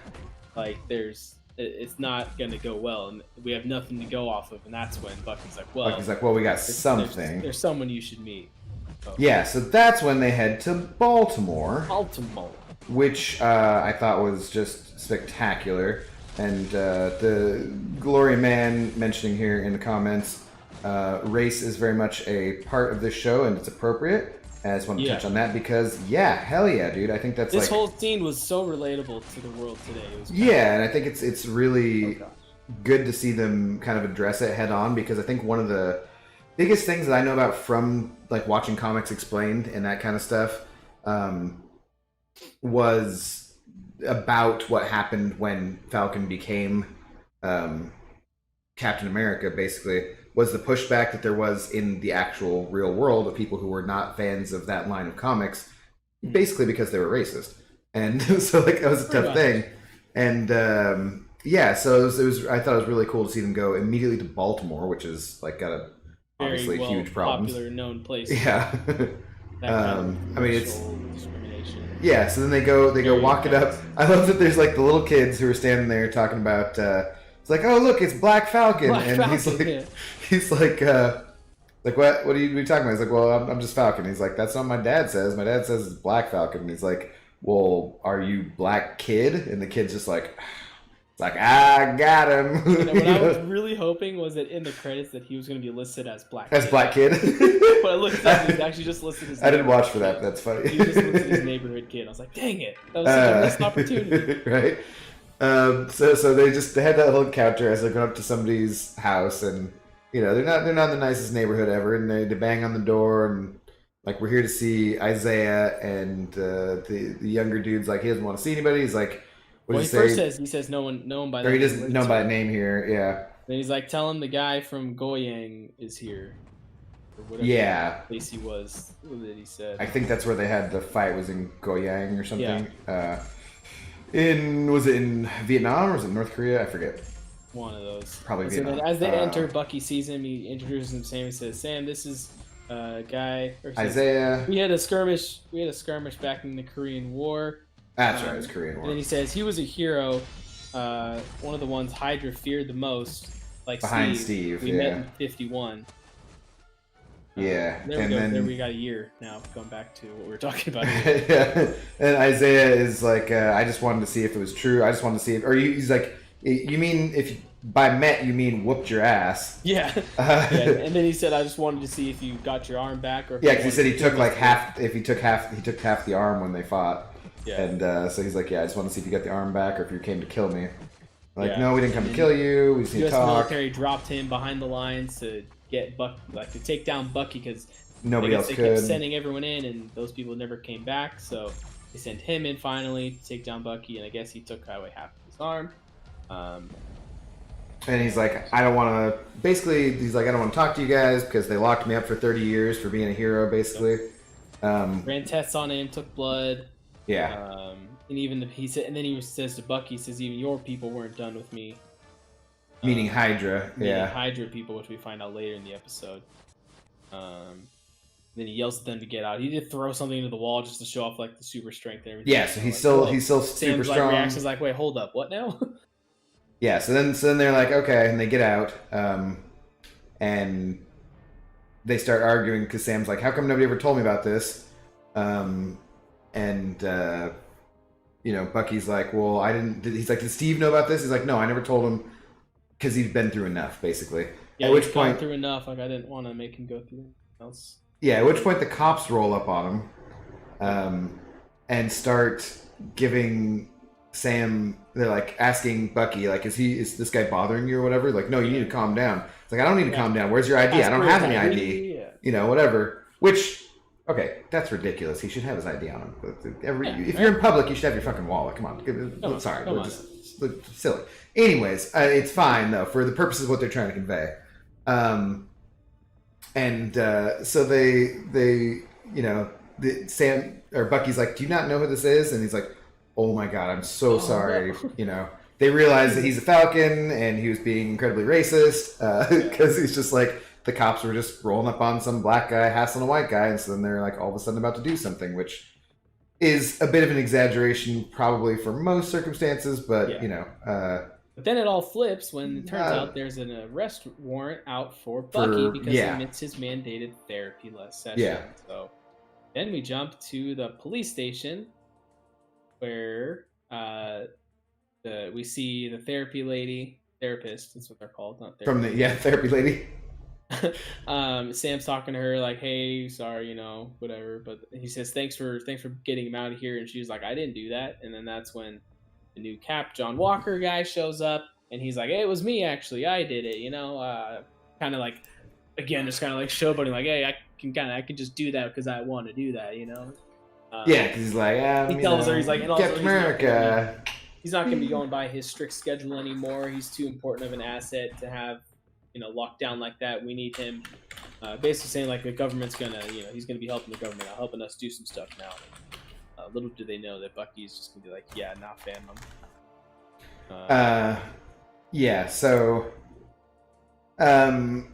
Like, it's not going to go well, and we have nothing to go off of." And that's when Bucky's like, "Well, we got something. There's someone you should meet." So, yeah, so that's when they head to Baltimore. Which I thought was just spectacular. And the Glory Man mentioning here in the comments, race is very much a part of this show, and it's appropriate. I just want to touch on that because, hell yeah, dude. I think that's this whole scene was so relatable to the world today. It was and I think it's really good to see them kind of address it head on, because I think one of the biggest things that I know about from like watching comics explained and that kind of stuff was about what happened when Falcon became Captain America, basically. was the pushback that there was in the actual real world of people who were not fans of that line of comics, basically because they were racist. And so like that was a tough thing. And yeah, so it was I thought it was really cool to see them go immediately to Baltimore, which is like got a obviously huge problems. Popular known place. Yeah. I mean it's discrimination. Yeah, so then they go walk it up. I love that there's like the little kids who are standing there talking about it's like, oh look, it's Black Falcon. He's like what are you talking about? He's like, well, I'm just Falcon. He's like, that's not what my dad says. My dad says it's Black Falcon. And he's like, well, are you Black Kid? And the kid's just like, it's like, I got him. What I was really hoping was that in the credits that he was going to be listed as Black Kid. As Black Kid? But I looked up, he's actually just listed as I didn't watch for that. That's funny. He was just listed as neighborhood kid. I was like, dang it. That was such a missed opportunity. Right? So they had that little encounter as they're going up to somebody's house, and you know they're not the nicest neighborhood ever, and they bang on the door, and like, we're here to see Isaiah, and the younger dude's like, he doesn't want to see anybody. He's like, what does he say? First he says no one by that name. Or he doesn't know by name here. Yeah. Then he's like, tell him the guy from Goyang is here. Or whatever place he was that he said. I think that's where they had the fight, was in Goyang or something. Yeah. Was it in Vietnam or was it North Korea? I forget. One of those. Probably and Vietnam. So then as they enter, Bucky sees him. He introduces him. Sam says, "Sam, this is guy." Or says, Isaiah. We had a skirmish back in the Korean War. That's right. It was Korean War. And then he says he was a hero. One of the ones Hydra feared the most. Like behind Steve. We met in 51. Yeah, There we got a year now. Going back to what we were talking about. Yeah, and Isaiah is like, I just wanted to see if it was true. I just wanted to see if, or he's like, you mean if by met you mean whooped your ass? Yeah. And then he said, I just wanted to see if you got your arm back, or if because he said he took like half. If he took half the arm when they fought. Yeah. And so he's like, yeah, I just want to see if you got the arm back or if you came to kill me. Like, no, we didn't come to kill you. We just need to talk. The military dropped him behind the lines to get to take down Bucky, because nobody else could. They kept sending everyone in, and those people never came back. So they sent him in finally to take down Bucky, and I guess he took away half of his arm. And he's like, I don't want to. Basically, he's like, I don't want to talk to you guys because they locked me up for 30 years for being a hero. Basically, ran tests on him, took blood. Yeah. And even he said, and then he says to Bucky, says, even your people weren't done with me. Meaning Hydra. Meaning Hydra people, which we find out later in the episode. Then he yells at them to get out. He did throw something into the wall just to show off like the super strength and everything. Yeah, so he's still super strong. Like, reactions like, wait, hold up, what now? Yeah, so then they're like, okay, and they get out, and they start arguing because Sam's like, how come nobody ever told me about this? You know, Bucky's like, well, I didn't. He's like, did Steve know about this? He's like, no, I never told him because he's been through enough, basically. Yeah, at which point, through enough. Like, I didn't want to make him go through anything else. Yeah, at which point the cops roll up on him, and start giving Sam. They're like asking Bucky, like, is this guy bothering you or whatever? Like, no, you need to calm down. It's like, I don't need to calm down. Where's your ID? I don't have any ID. Yeah. You know, whatever. Which. Okay, that's ridiculous. He should have his ID on him. If you're in public, you should have your fucking wallet. Come on. Sorry, we're just silly. Anyways, it's fine though for the purposes of what they're trying to convey. So they Sam or Bucky's like, do you not know who this is? And he's like, oh my god, I'm so sorry. No. You know, they realize that he's a Falcon and he was being incredibly racist because he's just like. The cops were just rolling up on some black guy hassling a white guy, and so then they're like all of a sudden about to do something, which is a bit of an exaggeration probably for most circumstances, but you know. But then it all flips when it turns out there's an arrest warrant out for Bucky because he missed his mandated therapy session. Yeah. So then we jump to the police station where we see the therapist, that's what they're called, not therapy. Therapy lady. Sam's talking to her like, hey, sorry, you know, whatever, but he says thanks for getting him out of here, and she's like, I didn't do that. And then that's when the new Cap John Walker guy shows up, and he's like, hey, it was me actually, I did it, you know, kind of like, again, just kind of like showboating, like, hey, I can just do that because I want to do that, you know. Because he's like, he tells her, he's like, and also, Captain America. He's not going to be going by his strict schedule anymore. He's too important of an asset to have locked down like that. We need him. Basically saying like the government's gonna, he's gonna be helping the government out, helping us do some stuff now. Little do they know that Bucky's just gonna be like, yeah, nah, fam. Yeah. So, then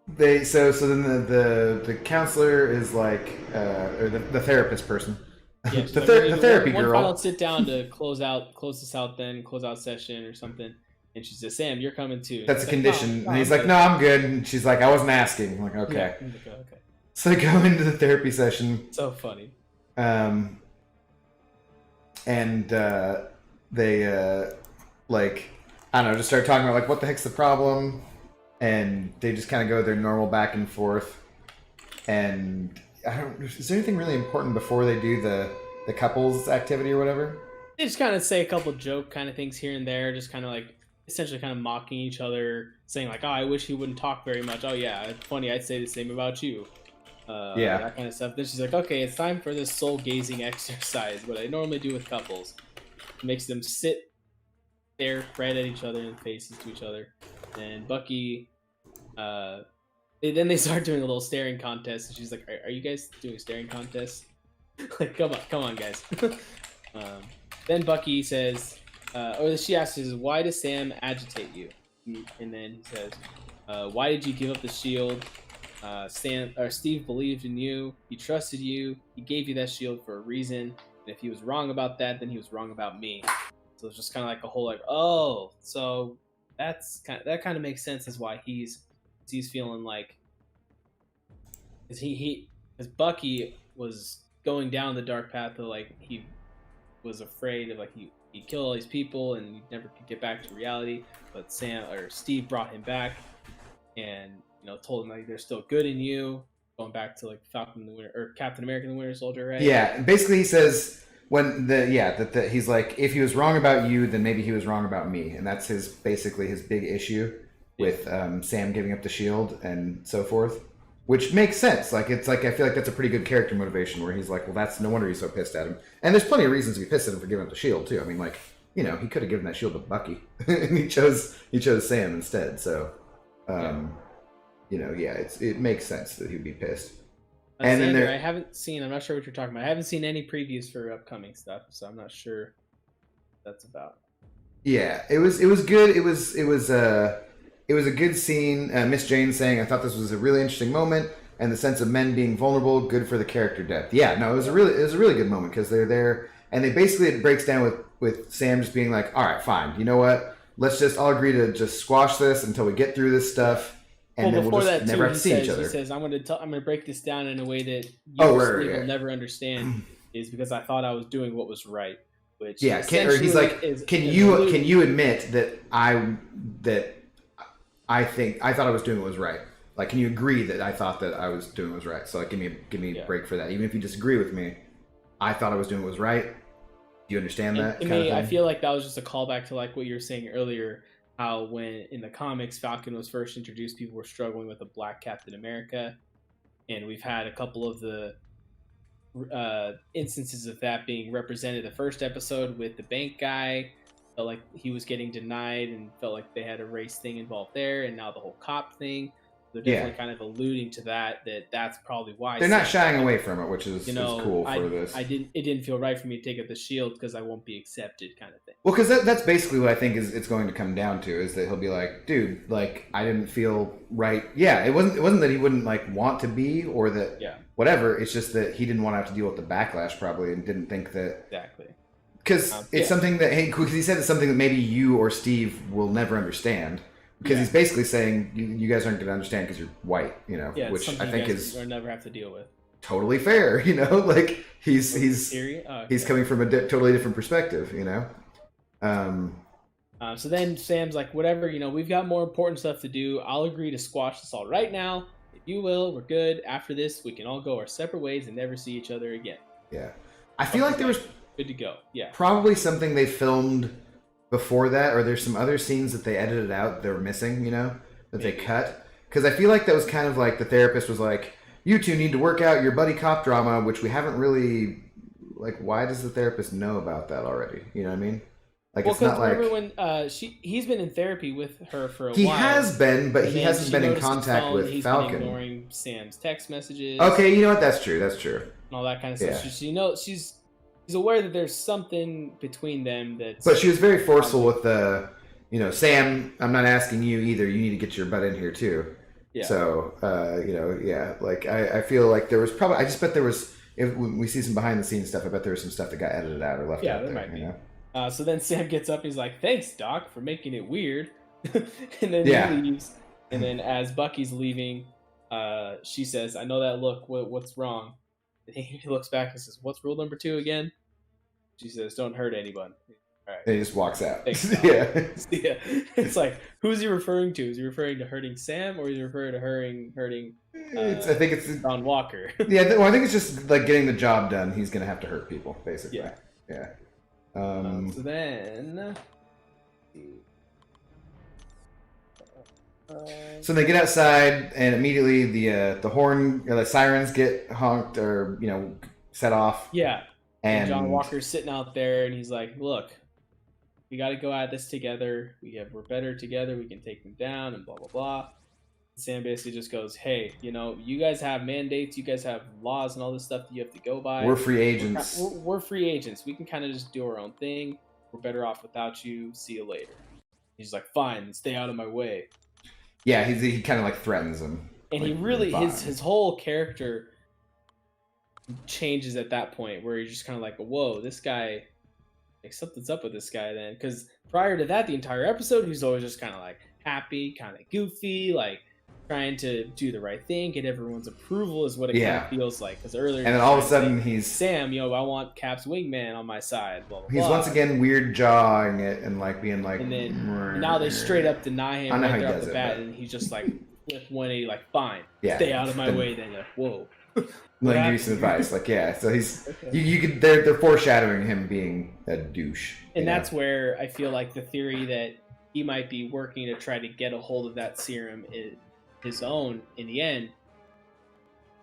the counselor is like, or the therapist person, Yeah, the therapy one girl. final sit down to close this out, then close out session or something. And she says, "Sam, you're coming too." That's a like, condition. No, and he's like, "No, I'm good." And she's like, "I wasn't asking." I'm like, okay. Yeah. Okay. So they go into the therapy session. So funny. And they like, I don't know, just start talking about like what the heck's the problem, and they just kind of go their normal back and forth. And I don't. Is there anything really important before they do the couples activity or whatever? They just kind of say a couple joke kind of things here and there, just kind of like essentially kind of mocking each other, saying like, "Oh, I wish he wouldn't talk very much." "Oh yeah, it's funny. I'd say the same about you." Yeah, that kind of stuff. Then she's like, "Okay, it's time for this soul gazing exercise. What I normally do with couples." It makes them sit there, right at each other and faces to each other. And Bucky, then they start doing a little staring contest. And she's like, "Are you guys doing staring contests?" Like, come on, guys. Then Bucky says, or she asks, "Why does Sam agitate you?" And then he says, "Why did you give up the shield? Steve believed in you. He trusted you. He gave you that shield for a reason. And if he was wrong about that, then he was wrong about me." So it's just kind of like a whole like, oh, so that kind of makes sense as why he's feeling like, because Bucky was going down the dark path of like he was afraid of like he'd kill all these people and he never could get back to reality. But Steve brought him back and told him like there's still good in you. Going back to like Falcon the Winter or Captain America the Winter Soldier, right? Yeah, basically he says that he's like, if he was wrong about you, then maybe he was wrong about me, and that's basically his big issue with Sam giving up the shield and so forth. Which makes sense. Like, it's like, I feel like that's a pretty good character motivation where he's like, well, that's no wonder he's so pissed at him. And there's plenty of reasons to be pissed at him for giving up the shield, too. I mean, like, he could have given that shield to Bucky. And he chose Sam instead. So, it makes sense that he'd be pissed. And Xander, I haven't seen, I'm not sure what you're talking about. I haven't seen any previews for upcoming stuff, so I'm not sure what that's about. Yeah, it was good. It was a good scene. Miss Jane saying, "I thought this was a really interesting moment, and the sense of men being vulnerable, good for the character depth." Yeah, no, it was a really good moment because they're there, and it breaks down with Sam just being like, "All right, fine. You know what? Let's just all agree to just squash this until we get through this stuff, and then we'll just never have to see each other." He says, "I'm going to break this down in a way that will never understand, is because I thought I was doing what was right." Which he's like, can you admit that I thought I was doing what was right? Like, can you agree that I thought that I was doing what was right? So like, give me a break for that. Even if you disagree with me, I thought I was doing what was right. Do you understand that? To me, I feel like that was just a callback to like what you were saying earlier, how when in the comics Falcon was first introduced, people were struggling with a black Captain America, and we've had a couple of the instances of that being represented. The first episode with the bank guy, felt like he was getting denied and felt like they had a race thing involved there, and now the whole cop thing. They're definitely kind of alluding to that's probably why they're not shying away from it, which is cool for this. It didn't feel right for me to take up the shield because I won't be accepted, kind of thing. Well, because that's basically what I think it's going to come down to, is that he'll be like, dude, like, I didn't feel right. Yeah, it wasn't that he wouldn't like want to be, or that whatever. It's just that he didn't want to have to deal with the backlash probably, and didn't think that exactly. Because it's something that because he said it's something that maybe you or Steve will never understand. Because he's basically saying you guys aren't going to understand because you're white, which I think is or never have to deal with. Totally fair, like he's coming from a totally different perspective, So then Sam's like, whatever, we've got more important stuff to do. I'll agree to squash this all right now. If you will, we're good. After this, we can all go our separate ways and never see each other again. Yeah, I feel like there was good to go. Yeah, probably something they filmed before that, or there's some other scenes that they edited out that were missing, that they cut. Because I feel like that was kind of like the therapist was like, you two need to work out your buddy cop drama, which we haven't really, like, why does the therapist know about that already? You know what I mean? Like, Well, it's not because like remember when he's been in therapy with her for a he while. has been, but and he then hasn't she been in noticed his contact phone, with he's Falcon. been ignoring Sam's text messages. Okay, you know what? That's true. That's true. And all that kind of Yeah. stuff. So she knows she's aware that there's something between them that's. But she was very forceful with the, you know, Sam, I'm not asking you either. You need to get your butt in here too. Yeah. So, you know, yeah, like I feel like there was probably, I just bet there was, if we see some behind the scenes stuff, I bet there was some stuff that got edited out or left out there. Might be. You know? So then Sam gets up. He's like, "Thanks, Doc, for making it weird," and then Yeah. he leaves. And then as Bucky's leaving, she says, "I know that look. What's wrong?" And he looks back and says, "What's rule number 2 again?" She says, "Don't hurt anyone." All right. And he just walks out. Thanks, Yeah. Yeah. It's like, who's he referring to? Is he referring to hurting Sam, or is he referring to hurting? I think it's John Walker. Yeah, well, I think it's just like getting the job done. He's gonna have to hurt people, basically. Yeah. So then, so they get outside, and immediately the horn, or the sirens get honked, or you know, set off. Yeah. And John Walker's sitting out there, and he's like, "Look, we got to go at this together. We're better together. We can take them down, and blah blah blah." Sam basically just goes, "Hey, you know, you guys have mandates, you guys have laws and all this stuff that you have to go by. We're free agents. We're free agents. We can kind of just do our own thing. We're better off without you. See you later." He's like, "Fine, stay out of my way." Yeah, he kind of like threatens him. And like, he really fine. his whole character changes at that point, where he's just kind of like, "Whoa, this guy, like something's up with this guy." Then, because prior to that, the entire episode, he's always just kind of like happy, kind of goofy, like trying to do the right thing, get everyone's approval, is what it kind of feels like. Because earlier, and then all of a sudden he's Sam, you know, I want Cap's wingman on my side. Blah, blah, he's blah. once again weird jawing it and like being like. And then now they straight up deny him right there off the bat, and he's just like flip 180, like, "Fine, stay out of my way." Then you're like, "Whoa." Let me give you some advice. Like, yeah, so he's you could they're foreshadowing him being a douche. And that's where I feel like the theory that he might be working to try to get a hold of that serum is his own in the end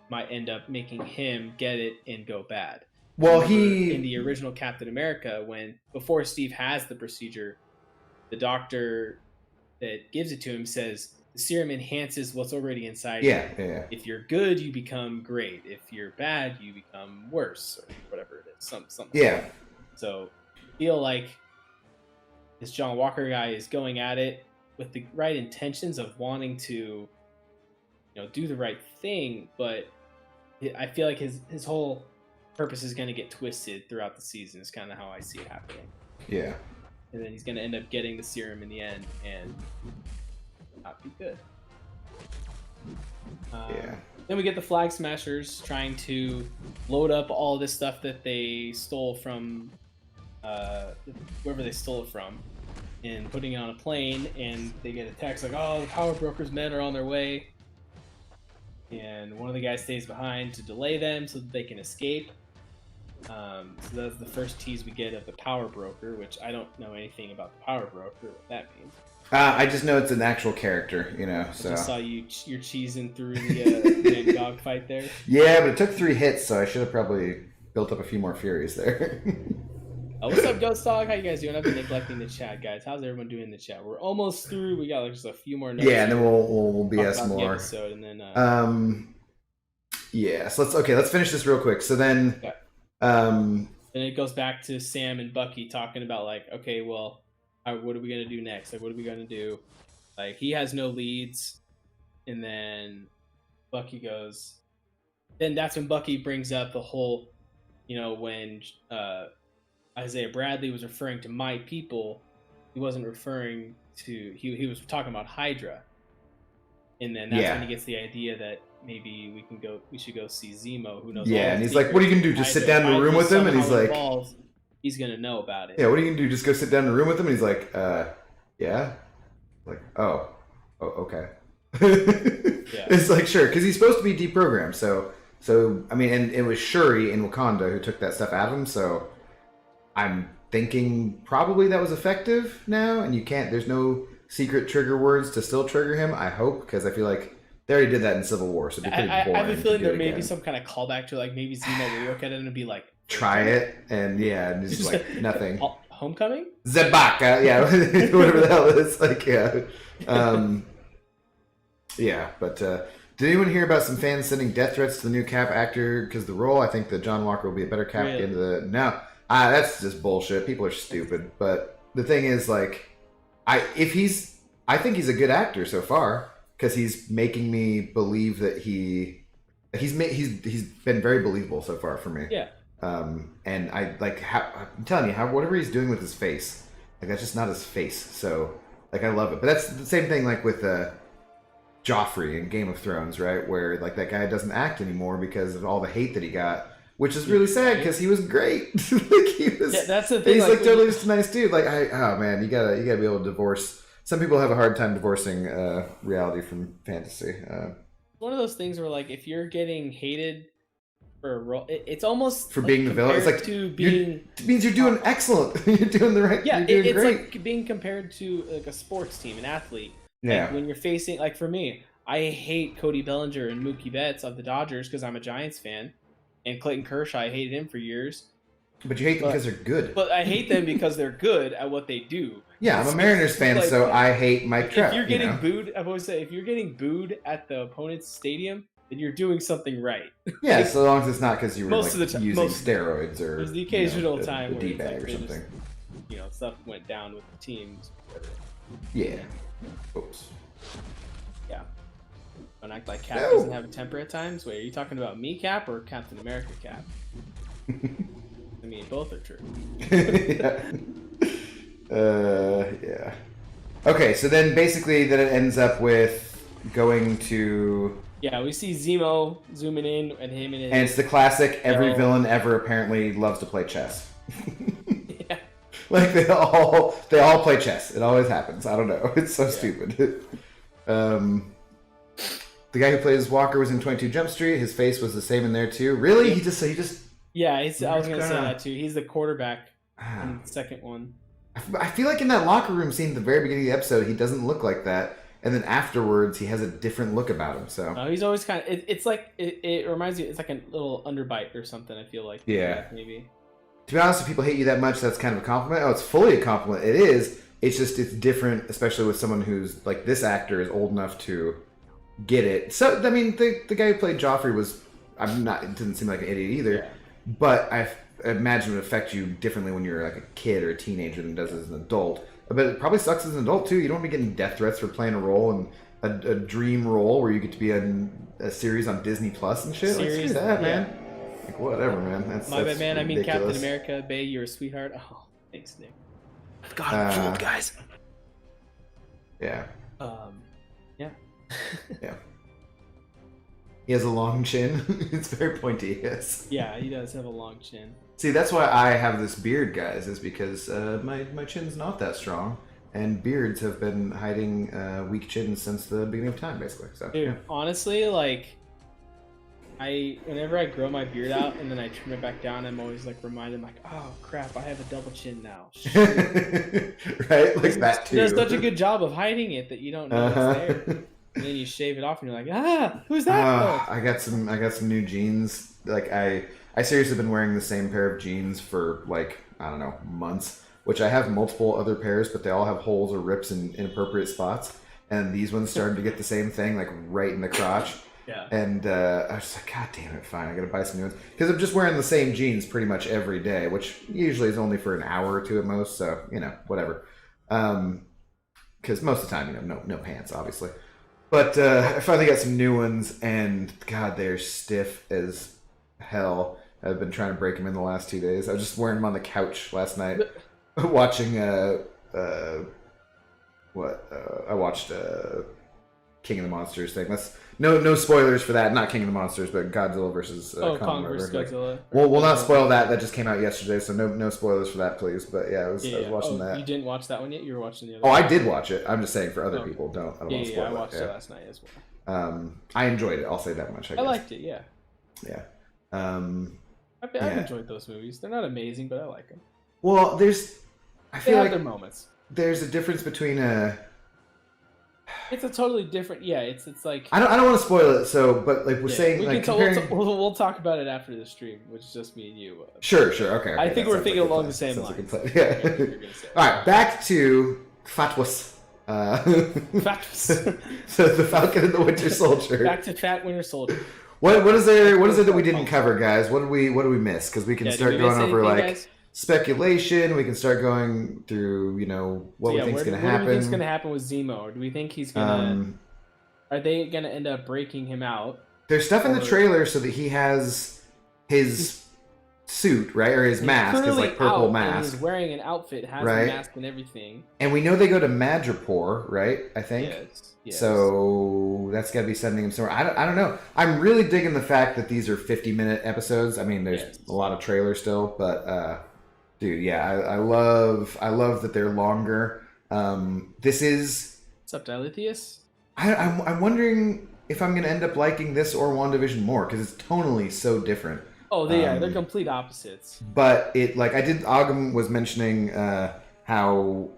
might end up making him get it and go bad. Well, in the original Captain America, when before Steve has the procedure, the doctor that gives it to him says the serum enhances what's already inside you. Yeah. If you're good, you become great. If you're bad, you become worse, or whatever it is. Something. Yeah. Like that. So I feel like this John Walker guy is going at it with the right intentions of wanting to, you know, do the right thing, but I feel like his whole purpose is going to get twisted throughout the season. Is kind of how I see it happening. Yeah. And then he's going to end up getting the serum in the end and not be good. Then we get the Flag Smashers trying to load up all this stuff that they stole from whoever they stole it from, and putting it on a plane, and they get a text like, "Oh, the Power Broker's men are on their way." And one of the guys stays behind to delay them so that they can escape. So that's the first tease we get of the Power Broker, which I don't know anything about the Power Broker, what that means. I just know it's an actual character, you know. So I just saw you're cheesing through the dog fight there. Yeah, but it took 3 hits, so I should have probably built up a few more Furies there. What's up, Ghost Dog? How you guys doing? I've been neglecting the chat, guys. How's everyone doing in the chat? We're almost through. We got like just a few more notes. Yeah, and then we'll BS more. The episode, and then yeah. So let's finish this real quick. So then, and it goes back to Sam and Bucky talking about like, okay, well, what are we gonna do next? Like, what are we gonna do? Like, he has no leads, and then Bucky goes. Then that's when Bucky brings up the whole, you know, when Isaiah Bradley was referring to my people, he wasn't referring to he was talking about Hydra, and then that's when he gets the idea that maybe we should go see Zemo, who knows. Yeah, and he's like, "What are you gonna do? Just sit down in the room with him?" And he's like, he's gonna know about it. Yeah, what are you gonna do? Just go sit down in the room with him? And he's like, yeah. Like, oh, okay. Yeah. It's like, sure, because he's supposed to be deprogrammed. So I mean, and it was Shuri in Wakanda who took that stuff out of him. So I'm thinking probably that was effective now, and there's no secret trigger words to still trigger him. I hope, because I feel like they already did that in Civil War, so it'd be pretty boring. I have a feeling there may be some kind of callback to like maybe Zemo will look at it and be like, try it, and yeah, and just like nothing. Homecoming? Zabaka, yeah, whatever the hell it is. Like, yeah. Yeah, but did anyone hear about some fans sending death threats to the new Cap actor because the role? I think that John Walker will be a better Cap at the end of the... No, that's just bullshit. People are stupid. But the thing is, like, I think he's a good actor so far because he's making me believe that he's been very believable so far for me. Yeah. And I like I'm telling you, whatever he's doing with his face, like that's just not his face. So like I love it. But that's the same thing like with Joffrey in Game of Thrones, right? Where like that guy doesn't act anymore because of all the hate that he got, which is really sad because he was great. Like he was. Yeah, that's the thing. He's like totally just a nice dude. Like oh man, you gotta be able to divorce. Some people have a hard time divorcing reality from fantasy. One of those things where like if you're getting hated for a role, it's almost for like being the villain. It's like to being it means you're doing excellent. You're doing the right. Yeah, you're doing it's great. like being compared to like a sports team, an athlete. Yeah. Like when you're facing, like for me, I hate Cody Bellinger and Mookie Betts of the Dodgers because I'm a Giants fan, and Clayton Kershaw, I hated him for years. But you hate them because they're good. But I hate them because they're good at what they do. Yeah, I'm a Mariners fan, like, so I hate Mike Trout. If you're getting booed, I've always said, if you're getting booed at the opponent's stadium, then you're doing something right. Yeah, like, so long as it's not because you were most like, of the using steroids or there's the occasional time a where D-bag like, or something. Just, stuff went down with the teams. Yeah. Oops. Yeah. Don't act like Cap doesn't have a temper at times. Wait, are you talking about me, Cap, or Captain America, Cap? I mean, both are true. Yeah. Okay, so then basically then it ends up with going to... Yeah, we see Zemo zooming in and him and his... And it's the classic, every villain ever apparently loves to play chess. Yeah. Like, they all play chess. It always happens. I don't know. It's so stupid. The guy who plays Walker was in 22 Jump Street. His face was the same in there, too. Really? He just... Yeah, I was going to say that, too. He's the quarterback in the second one. I feel like in that locker room scene at the very beginning of the episode, he doesn't look like that. And then afterwards, he has a different look about him. So he's always kind of... It's like... It reminds you... It's like a little underbite or something, I feel like. Yeah. Maybe. To be honest, if people hate you that much, that's kind of a compliment. Oh, it's fully a compliment. It is. It's just... It's different, especially with someone who's... Like, this actor is old enough to get it. So, I mean, the guy who played Joffrey was... It didn't seem like an idiot either. Yeah. But I imagine it would affect you differently when you're like a kid or a teenager than it does as an adult. But it probably sucks as an adult too. You don't want to be getting death threats for playing a role and a dream role where you get to be in a series on Disney Plus and shit. Like, screw that, man. Like, whatever, man. That's my bad, man. Ridiculous. I mean, Captain America, Bayeee, you're a sweetheart. Oh, thanks, Nick. God, I'm fooled, guys. Yeah. Yeah. Yeah. He has a long chin. It's very pointy, yes. Yeah, he does have a long chin. See, that's why I have this beard, guys, is because my chin's not that strong. And beards have been hiding weak chins since the beginning of time, basically. So, dude, honestly, like, whenever I grow my beard out and then I trim it back down, I'm always, like, reminded, like, oh, crap, I have a double chin now. Right? Like that, too. He does such a good job of hiding it that you don't know it's there. And then you shave it off, and you're like, who's that? I got some new jeans. Like I seriously been wearing the same pair of jeans for like I don't know months. Which I have multiple other pairs, but they all have holes or rips in inappropriate spots. And these ones started to get the same thing, like right in the crotch. Yeah. And I was like, God damn it, fine, I gotta buy some new ones because I'm just wearing the same jeans pretty much every day, which usually is only for an hour or two at most. So whatever. Because most of the time, no pants, obviously. But I finally got some new ones, and God, they're stiff as hell. I've been trying to break them in the last 2 days. I was just wearing them on the couch last night, watching I watched King of the Monsters thing. That's no spoilers for that. Not King of the Monsters, but Godzilla versus Kong versus Godzilla. We'll not spoil that. That just came out yesterday, so no spoilers for that, please. But yeah, I was watching that. You didn't watch that one yet? You were watching the other one? I did watch it. I'm just saying for other people, I don't want to spoil it. I watched it last night as well. I enjoyed it. I'll say that much. I liked it. Yeah. Yeah. I've enjoyed those movies. They're not amazing, but I like them. Well, I feel like their moments. There's a difference between It's a totally different. Yeah, it's like. I don't want to spoil it. So, but like we're saying, we like can comparing. we'll talk about it after the stream, which is just me and you. Sure. Okay. I think that we're sounds thinking like a along plan. the same Sounds lines. like a plan. Yeah. All right, back to FATWS. FATWS. So the Falcon and the Winter Soldier. Back to Fat Winter Soldier. What is there that we didn't cover, guys? What did we miss? Because we can start going over like guys? speculation. We can start going through what we think's going to happen. What do we think's going to happen with Zemo? Or do we think he's going to? Are they going to end up breaking him out? There's stuff in the trailer so that he has his suit, right, or his mask, his like purple mask. He's wearing an outfit, has the mask and everything. And we know they go to Madripoor, right? I think. Yes. So that's got to be sending him somewhere. I don't know. I'm really digging the fact that these are 50-minute episodes. I mean, there's a lot of trailer still, but dude, yeah, I love that they're longer. This is. What's up, Dilithius? I'm wondering if I'm going to end up liking this or WandaVision more because it's tonally so different. Oh, they're complete opposites. But Ogum was mentioning how,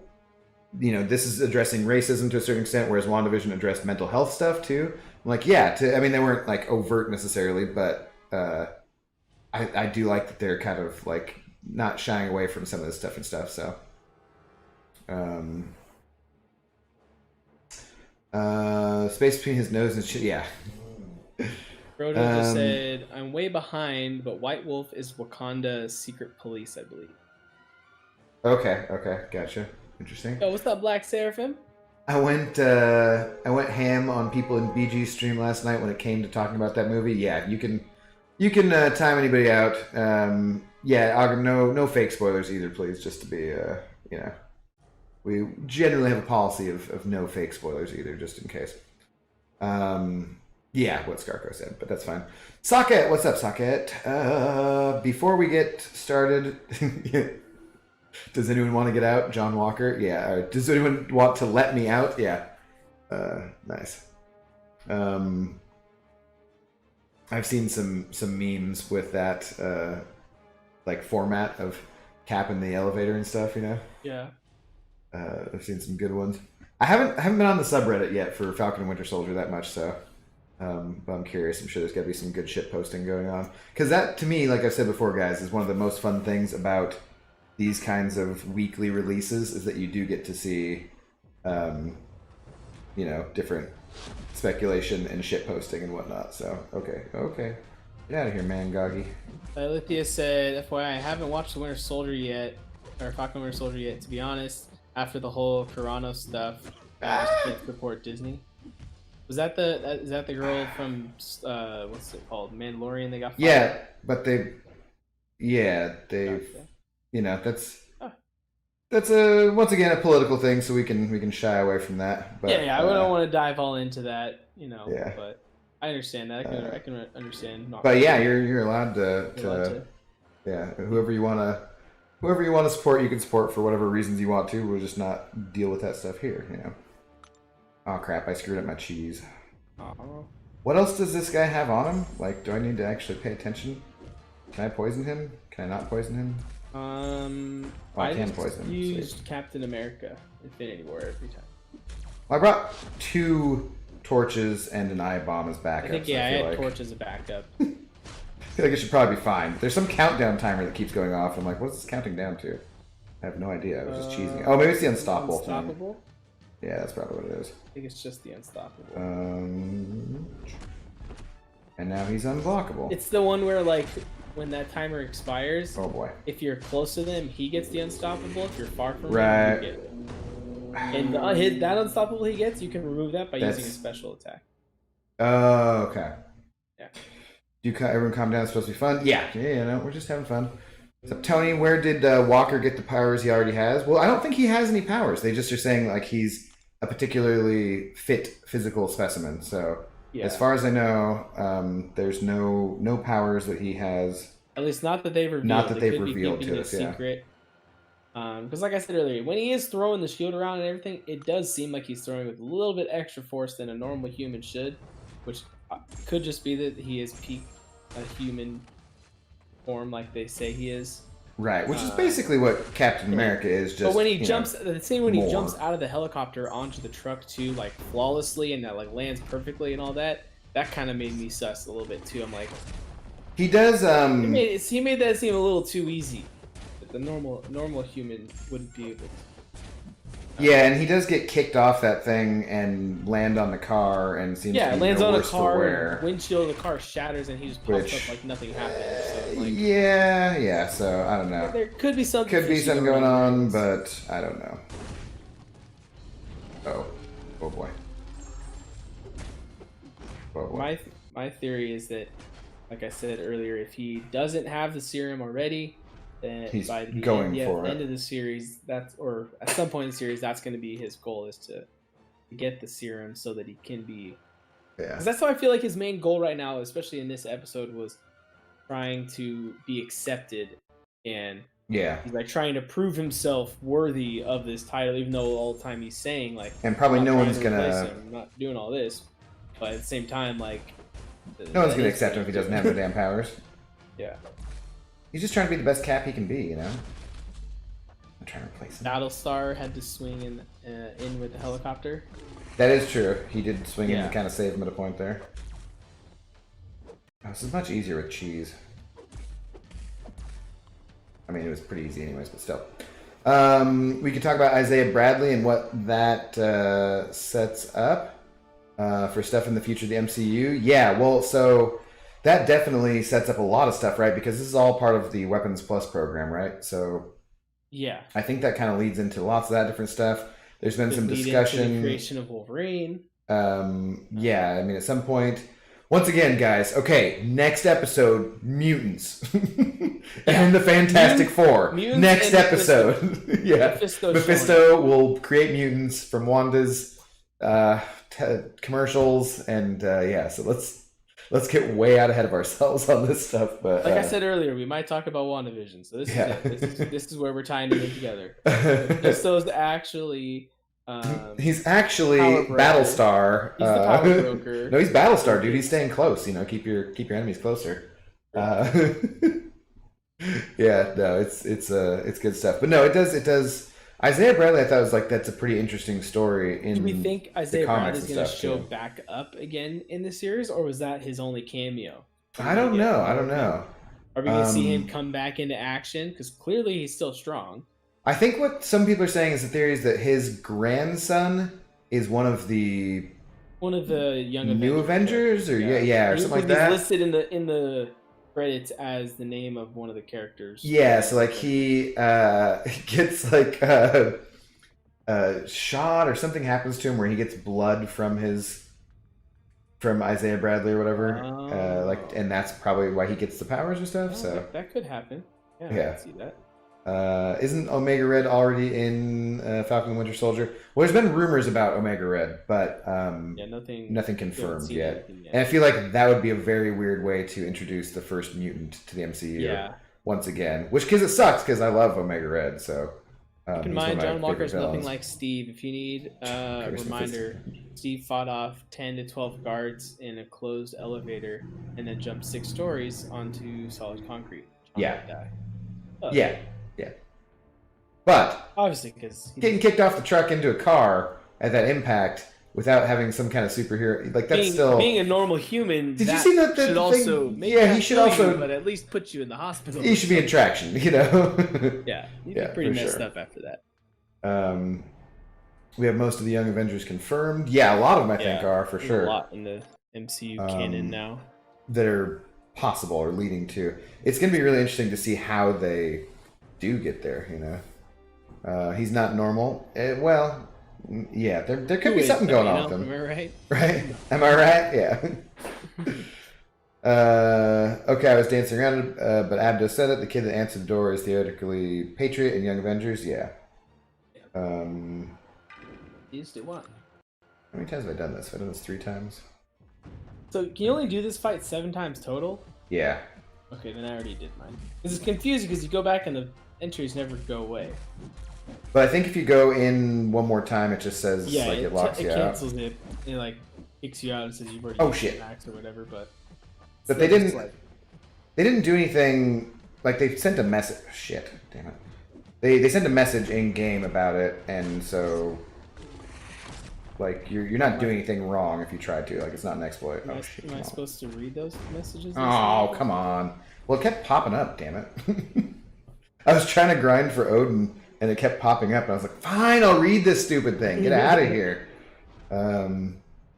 this is addressing racism to a certain extent, whereas WandaVision addressed mental health stuff too. I'm like, yeah, they weren't like overt necessarily, but I do like that they're kind of like not shying away from some of this stuff and stuff. So, space between his nose and shit, yeah. Frodo just said, "I'm way behind, but White Wolf is Wakanda's secret police, I believe." Okay, gotcha. Interesting. Oh, what's up, Black Seraphim? I went ham on people in BG's stream last night when it came to talking about that movie. Yeah, you can time anybody out. Yeah, Ogum, no fake spoilers either, please. Just to be, we generally have a policy of no fake spoilers either, just in case. Yeah, what Scarco said, but that's fine. Socket, what's up, Socket? Before we get started, does anyone want to get out? John Walker, yeah. Or does anyone want to let me out? Yeah. Nice. I've seen some memes with that like format of Cap in the elevator and stuff. Yeah. I've seen some good ones. I haven't been on the subreddit yet for Falcon and Winter Soldier that much, so. But I'm curious. I'm sure there's got to be some good shit posting going on. Because that, to me, like I've said before, guys, is one of the most fun things about these kinds of weekly releases is that you do get to see, different speculation and shit posting and whatnot. So, okay. Get out of here, man, Goggy. Lithia said, FYI, I haven't watched the Winter Soldier yet, or Falcon Winter Soldier yet, to be honest. After the whole Carano stuff, I just can't support Disney. Was that is that the girl from what's it called, Mandalorian? They got fired? Yeah, but that's a once again a political thing, so we can shy away from that. But, I don't want to dive all into that, Yeah. But I understand that. I can understand. But yeah, you're allowed to yeah, whoever you want to support, you can support for whatever reasons you want to. We'll just not deal with that stuff here, Oh crap, I screwed up my cheese. What else does this guy have on him? Like, do I need to actually pay attention? Can I poison him? Can I not poison him? I can poison him. Used Captain America Infinity War every time. Well, I brought 2 torches and an eye bomb as backup. I had torch as a backup. I feel like it should probably be fine. There's some countdown timer that keeps going off. I'm like, what's this counting down to? I have no idea. I was just cheesing it. Oh, maybe it's the unstoppable thing. Unstoppable? Yeah, that's probably what it is. I think it's just the unstoppable. And now he's unblockable. It's the one where, like, when that timer expires, oh boy, if you're close to them, he gets the unstoppable. If you're far from him, you get it. And that unstoppable he gets, you can remove that by using a special attack. Oh, okay. Yeah. Everyone calm down. It's supposed to be fun. Yeah, we're just having fun. So, Tony, where did Walker get the powers he already has? Well, I don't think he has any powers. They just are saying like he's a particularly fit physical specimen. So, as far as I know, there's no powers that he has. At least not that they've revealed. Not that they've revealed to us. Secret. Because like I said earlier, when he is throwing the shield around and everything, it does seem like he's throwing with a little bit extra force than a normal human should, which could just be that he is peak a human form like they say he is. Right, which is basically what Captain America is. Just but when he jumps, the scene when he jumps more. out of the helicopter onto the truck too, like flawlessly, and that like lands perfectly and all that, that kind of made me sus a little bit too. I'm like, he does. he made that seem a little too easy. But the normal human wouldn't be able to. Yeah, and he does get kicked off that thing and land on the car and seems to be lands no on a worse for car. wear. Windshield of the car shatters and he just pops up like nothing happened. So, like, yeah. So I don't know. There could be something. Going on, but I don't know. Oh boy. Oh boy. My theory is that, like I said earlier, if he doesn't have the serum already, then he's by the end of the series, or at some point in the series, that's going to be his goal, is to get the serum so that he can be. Yeah. Because that's how I feel like his main goal right now, especially in this episode, was trying to be accepted, and he's like trying to prove himself worthy of this title, even though all the time he's saying like, and probably no one's gonna. I'm not doing all this, but at the same time, like, no one's gonna accept him if he doesn't have the damn powers. Yeah. He's just trying to be the best Cap he can be, you know. I'm trying to replace him. Battlestar had to swing in with the helicopter. That is true. He did swing in to kind of save him at a point there. Oh, this is much easier with cheese. I mean, it was pretty easy anyways, but still. We could talk about Isaiah Bradley and what that sets up for stuff in the future of the MCU. Yeah, well, so that definitely sets up a lot of stuff, right? Because this is all part of the Weapons Plus program, right? So yeah, I think that kind of leads into lots of that different stuff. There's been some discussion. Into the creation of Wolverine. Yeah, I mean, at some point, once again, guys. Okay, next episode, mutants and the Fantastic Four. Next episode, yeah, Mephisto will create mutants from Wanda's commercials, and yeah. So let's get way out ahead of ourselves on this stuff. But like I said earlier, we might talk about WandaVision. So this is it. This is where we're tying it in together. Mephisto's actually. He's actually Battlestar. He's the power broker. No, he's Battlestar, dude. He's staying close. You know, keep your enemies closer. Yeah, no, it's good stuff. But no, it does. Isaiah Bradley, I thought was like that's a pretty interesting story. Do we think Isaiah Bradley is going to show back up again in the series, or was that his only cameo? I don't know. Are we going to see him come back into action? Because clearly he's still strong. I think what some people are saying is the theory is that his grandson is one of the young new Avengers, or or something like that. He's listed in the credits as the name of one of the characters. Yeah, so like he gets like shot or something happens to him where he gets blood from Isaiah Bradley or whatever. And that's probably why he gets the powers or stuff. So that could happen. Yeah, I can see that. Isn't Omega Red already in Falcon and Winter Soldier? Well, there's been rumors about Omega Red, but nothing confirmed yet. And I feel like that would be a very weird way to introduce the first mutant to the MCU once again. Because it sucks, because I love Omega Red. So keep in mind, John Walker's nothing like Steve. If you need a reminder, Steve fought off 10 to 12 guards in a closed elevator and then jumped 6 stories onto solid concrete. Yeah. But obviously, because getting kicked off the truck into a car at that impact without having some kind of superhero, like that's still being a normal human. Did you see that? Should also he should also, but at least put you in the hospital. He should be in traction, you know. Yeah, you'd be pretty messed up after that. We have most of the Young Avengers confirmed. Yeah, a lot of them I think are for sure. A lot in the MCU canon now that are possible or leading to. It's going to be really interesting to see how they do get there. You know. He's not normal. Well, yeah, there could be something going on with him. Am I right? Right? Am I right? Yeah. Okay, I was dancing around, but Abdo said it. The kid that answered the door is theoretically Patriot in Young Avengers. Yeah. You just do what? How many times have I done this? I've done this 3 times. So can you only do this fight 7 times total? Yeah. Okay, then I already did mine. This is confusing because you go back and the entries never go away. But I think if you go in one more time, it just says it locks you out. It cancels it. It like kicks you out and says you've already shit max or whatever. But they didn't do anything like they sent a message. Shit, damn it. They sent a message in game about it, and so like you're not doing anything wrong if you try to. Like it's not an exploit. Am, Oh I, shit! am I supposed to read those messages? Oh come on. Well, it kept popping up. Damn it. I was trying to grind for Odin, and it kept popping up, and I was like, "Fine, I'll read this stupid thing. Get out of here."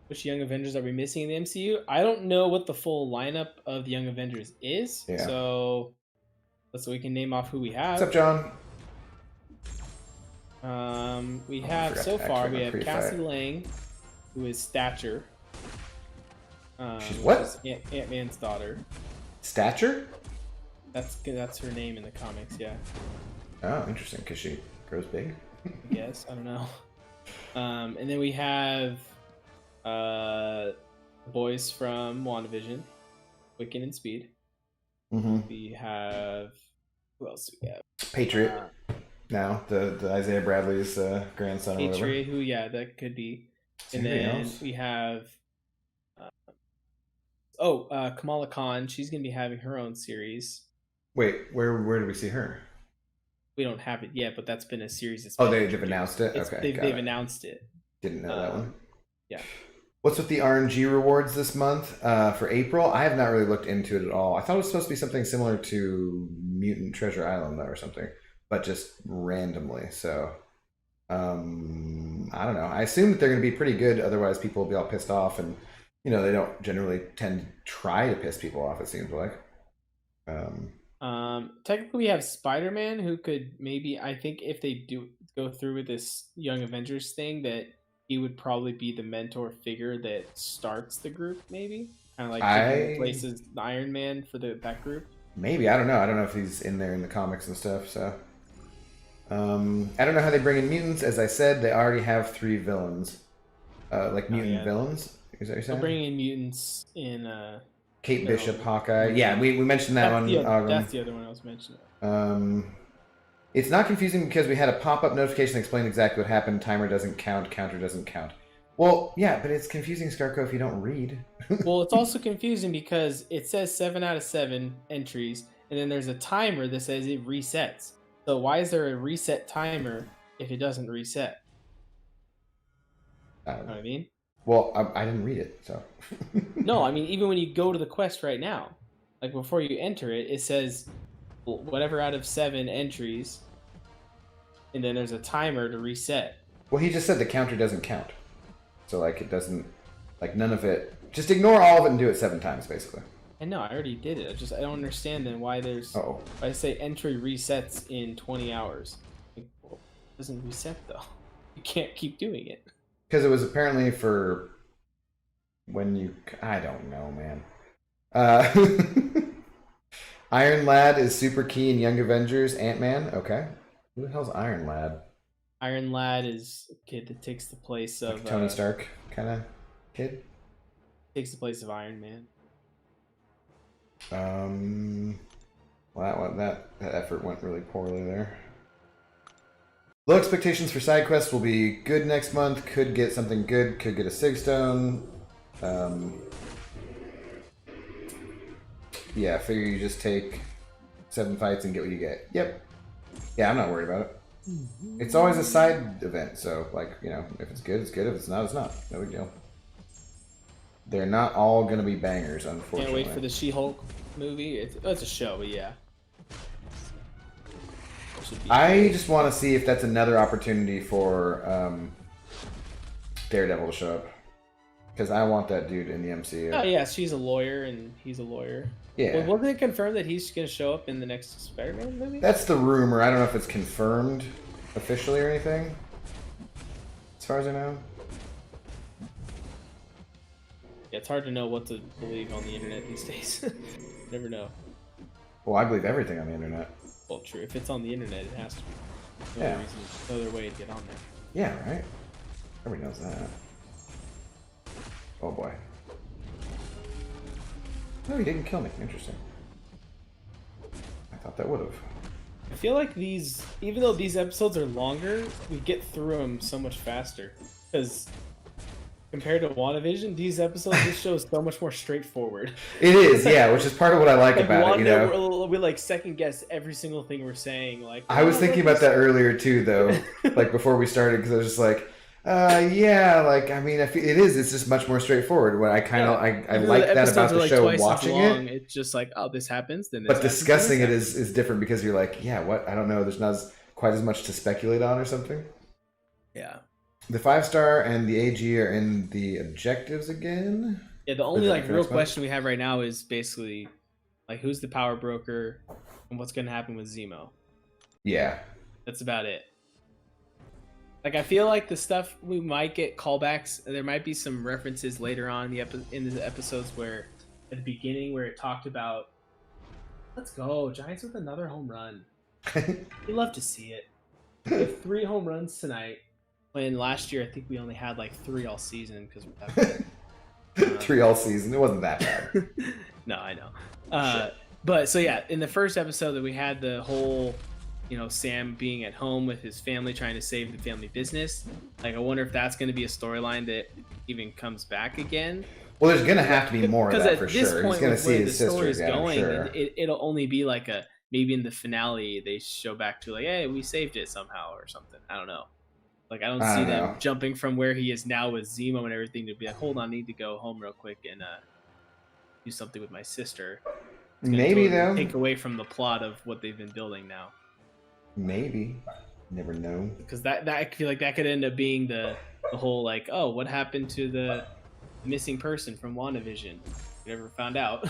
Which Young Avengers are we missing in the MCU? I don't know what the full lineup of the Young Avengers is. Yeah. So we can name off who we have. What's up, John? We have so far we have Cassie Lang, who is Stature. She's what? Ant-Man's daughter. Stature? That's her name in the comics. Yeah. Oh, interesting. Because she grows big. Yes, I don't know. And then we have boys from WandaVision, Wiccan and Speed. Mm-hmm. We have who else do we have? Patriot. Now the Isaiah Bradley's grandson. Patriot, who that could be. And then we have Kamala Khan. She's gonna be having her own series. Wait, where do we see her? We don't have it yet, but that's been a series. They've announced it. Okay, they've announced it. Didn't know that one. Yeah. What's with the RNG rewards this month for April? I have not really looked into it at all. I thought it was supposed to be something similar to Mutant Treasure Island, though, or something, but just randomly. So, I don't know. I assume that they're going to be pretty good. Otherwise, people will be all pissed off, and they don't generally tend to try to piss people off. It seems like. Technically, we have Spider-Man, who could maybe. I think if they do go through with this Young Avengers thing, that he would probably be the mentor figure that starts the group, maybe kind of like replaces Iron Man for that group. Maybe, I don't know. I don't know if he's in there in the comics and stuff. So, I don't know how they bring in mutants. As I said, they already have 3 villains, like mutant villains. Is that what you're saying? They're bringing in mutants in. Kate Bishop, Hawkeye. Yeah, we mentioned that one. That's the other one I was mentioning. It's not confusing because we had a pop-up notification that explained exactly what happened. Timer doesn't count. Counter doesn't count. Well, yeah, but it's confusing, Scarco, if you don't read. Well, it's also confusing because it says 7 out of 7 entries, and then there's a timer that says it resets. So why is there a reset timer if it doesn't reset? You know what I mean? Well, I didn't read it, so. No, I mean, even when you go to the quest right now, like before you enter it, it says whatever out of 7 entries, and then there's a timer to reset. Well, he just said the counter doesn't count. So, like, it doesn't, like, none of it. Just ignore all of it and do it 7 times, basically. And no, I already did it. I don't understand then why there's. Why I say entry resets in 20 hours. Like, well, it doesn't reset, though. You can't keep doing it. Because it was apparently for when you. I don't know, man. Iron Lad is super key in Young Avengers. Ant-Man, okay. Who the hell's Iron Lad? Iron Lad is a kid that takes the place of like Tony Stark kind of kid. Takes the place of Iron Man. Well, that effort went really poorly there. Low expectations for side quests will be good next month. Could get something good. Could get a Sig Stone. Yeah, I figure you just take 7 fights and get what you get. Yep. Yeah, I'm not worried about it. It's always a side event, so, like, if it's good, it's good. If it's not, it's not. No big deal. They're not all going to be bangers, unfortunately. Can't wait for the She-Hulk movie. It's a show, but yeah. I just want to see if that's another opportunity for Daredevil to show up. Because I want that dude in the MCU. Oh, yeah, she's a lawyer and he's a lawyer. Yeah. Well, wasn't it confirmed that he's going to show up in the next Spider-Man movie? That's the rumor. I don't know if it's confirmed officially or anything. As far as I know. Yeah, it's hard to know what to believe on the internet these days. Never know. Well, I believe everything on the internet. Well, true. If it's on the internet, it has to be. No other way to get on there. Yeah, right? Everybody knows that. Oh, boy. No, he didn't kill me. Interesting. I thought that would have. I feel like even though these episodes are longer, we get through them so much faster. Because compared to WandaVision, these episodes, this show is so much more straightforward. It is, yeah, which is part of what I like about Wanda, it, you know. we like second guess every single thing we're saying. Like, I was thinking about that earlier too, though, like before we started, because I was just like, yeah, like I mean, it is. It's just much more straightforward. When I kind of I like that about the show, watching it. It's just like, oh, this happens, then. But discussing it is different because you're like, yeah, what? I don't know. There's not quite as much to speculate on or something. Yeah. The 5-star and the AG are in the objectives again. Yeah, the only like real question we have right now is basically like who's the power broker and what's going to happen with Zemo. Yeah. That's about it. Like I feel like the stuff we might get callbacks. There might be some references later on in the episodes where at the beginning where it talked about let's go Giants with another home run. We love to see it. We have 3 home runs tonight. When last year I think we only had like 3 all season because we have 3 all season. It wasn't that bad. No, I know. But so yeah, in the first episode that we had the whole, you know, Sam being at home with his family trying to save the family business. Like I wonder if that's going to be a storyline that even comes back again. Well, there's going to have to be more of that for sure. He's going to see his sister again, going, sure. It'll only be like a maybe in the finale they show back to like, hey, we saved it somehow or something. I don't know. Like I don't see them jumping from where he is now with Zemo and everything to be like, hold on, I need to go home real quick and do something with my sister. Maybe though. Take away from the plot of what they've been building now. Maybe. Never know. Because that I feel like that could end up being the whole like, oh, what happened to the missing person from WandaVision? We never found out.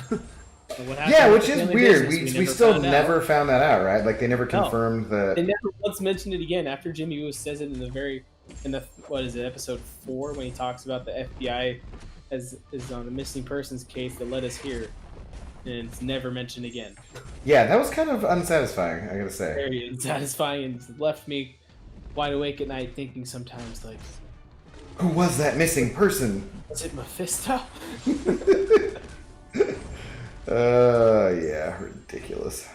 Yeah, which is weird. We still never found that out, right? Like they never confirmed that. They never once mentioned it again. After Jimmy Woo says it in the what is it, episode 4 when he talks about the FBI is on the missing persons case that led us here, and it's never mentioned again. Yeah, that was kind of unsatisfying. I gotta say. Very unsatisfying, and left me wide awake at night thinking sometimes like, who was that missing person? Was it Mephisto? Yeah, ridiculous.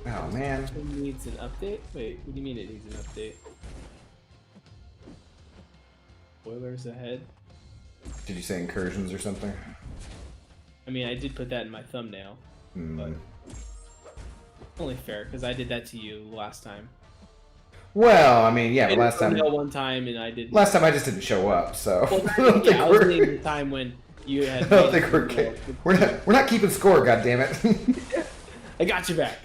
Oh man. It needs an update? Wait, what do you mean it needs an update? Spoilers ahead? Did you say incursions or something? I mean, I did put that in my thumbnail, but only fair because I did that to you last time. Well, I mean, yeah, but last time. One time, and I did. Last time I just didn't show up, so. Well, I was thinking the time when you had. I don't think we're not keeping score. God damn it! I got you back.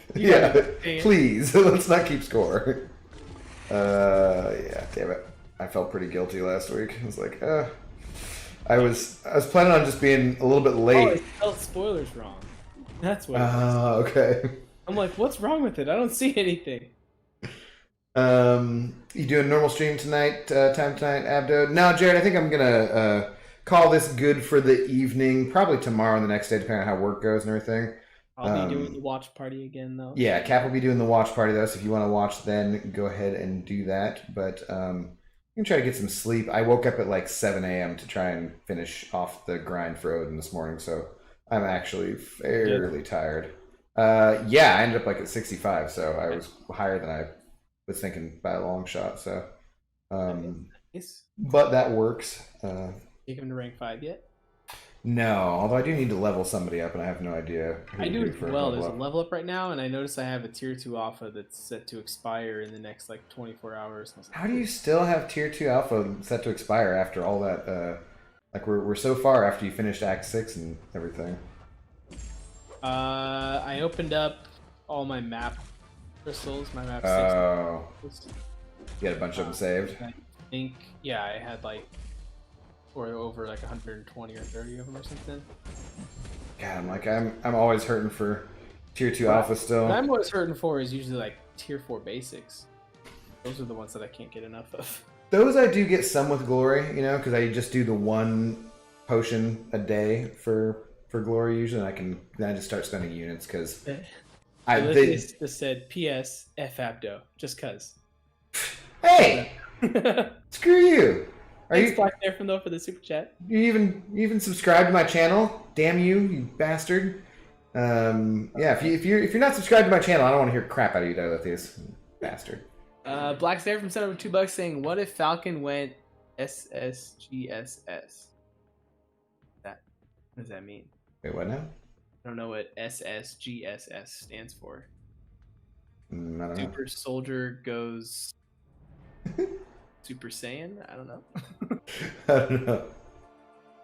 Please let's not keep score. Yeah, damn it. I felt pretty guilty last week. I was like, I was planning on just being a little bit late. Oh, I spelled spoilers wrong. That's what. Oh, okay. I'm like, what's wrong with it? I don't see anything. You doing normal stream tonight? Time tonight, Abdo? No, Jared. I think I'm gonna call this good for the evening. Probably tomorrow and the next day, depending on how work goes and everything. I'll be doing the watch party again, though. Yeah, Cap will be doing the watch party though. So if you want to watch, then go ahead and do that. But you can try to get some sleep. I woke up at like 7 a.m. to try and finish off the grind for Odin this morning, so I'm actually fairly tired. Yeah, I ended up like at 65, so I was higher than I was thinking by a long shot. So, but that works. Take him to rank 5 yet? No, although I do need to level somebody up, and I have no idea. I do as well. There's a level up right now, and I notice I have a tier 2 alpha that's set to expire in the next like 24 hours. How do you still have tier 2 alpha set to expire after all that? Like we're so far after you finished Act 6 and everything. I opened up all my map crystals, my map 6. Oh. You had a bunch of them saved? I think, yeah, I had like, or over like 120 or 30 of them or something. God, I'm always hurting for tier 2 alpha still. What I'm always hurting for is usually like tier 4 basics. Those are the ones that I can't get enough of. Those I do get some with glory, you know, because I just do the one potion a day for glory usually, and then I just start spending units because they just said P.S. F Abdo just cause. Hey, screw you. Thanks, Black there from though for the super chat. You even subscribe to my channel? Damn you bastard! Yeah, if you're not subscribed to my channel, I don't want to hear crap out of you, Diolethius, bastard. Black's there from $7 over $2 saying, "What if Falcon went SSGSS. That what does that mean? Wait, what now? I don't know what SSGSS stands for. I don't know. Super Soldier Goes Super Saiyan? I don't know. I don't know.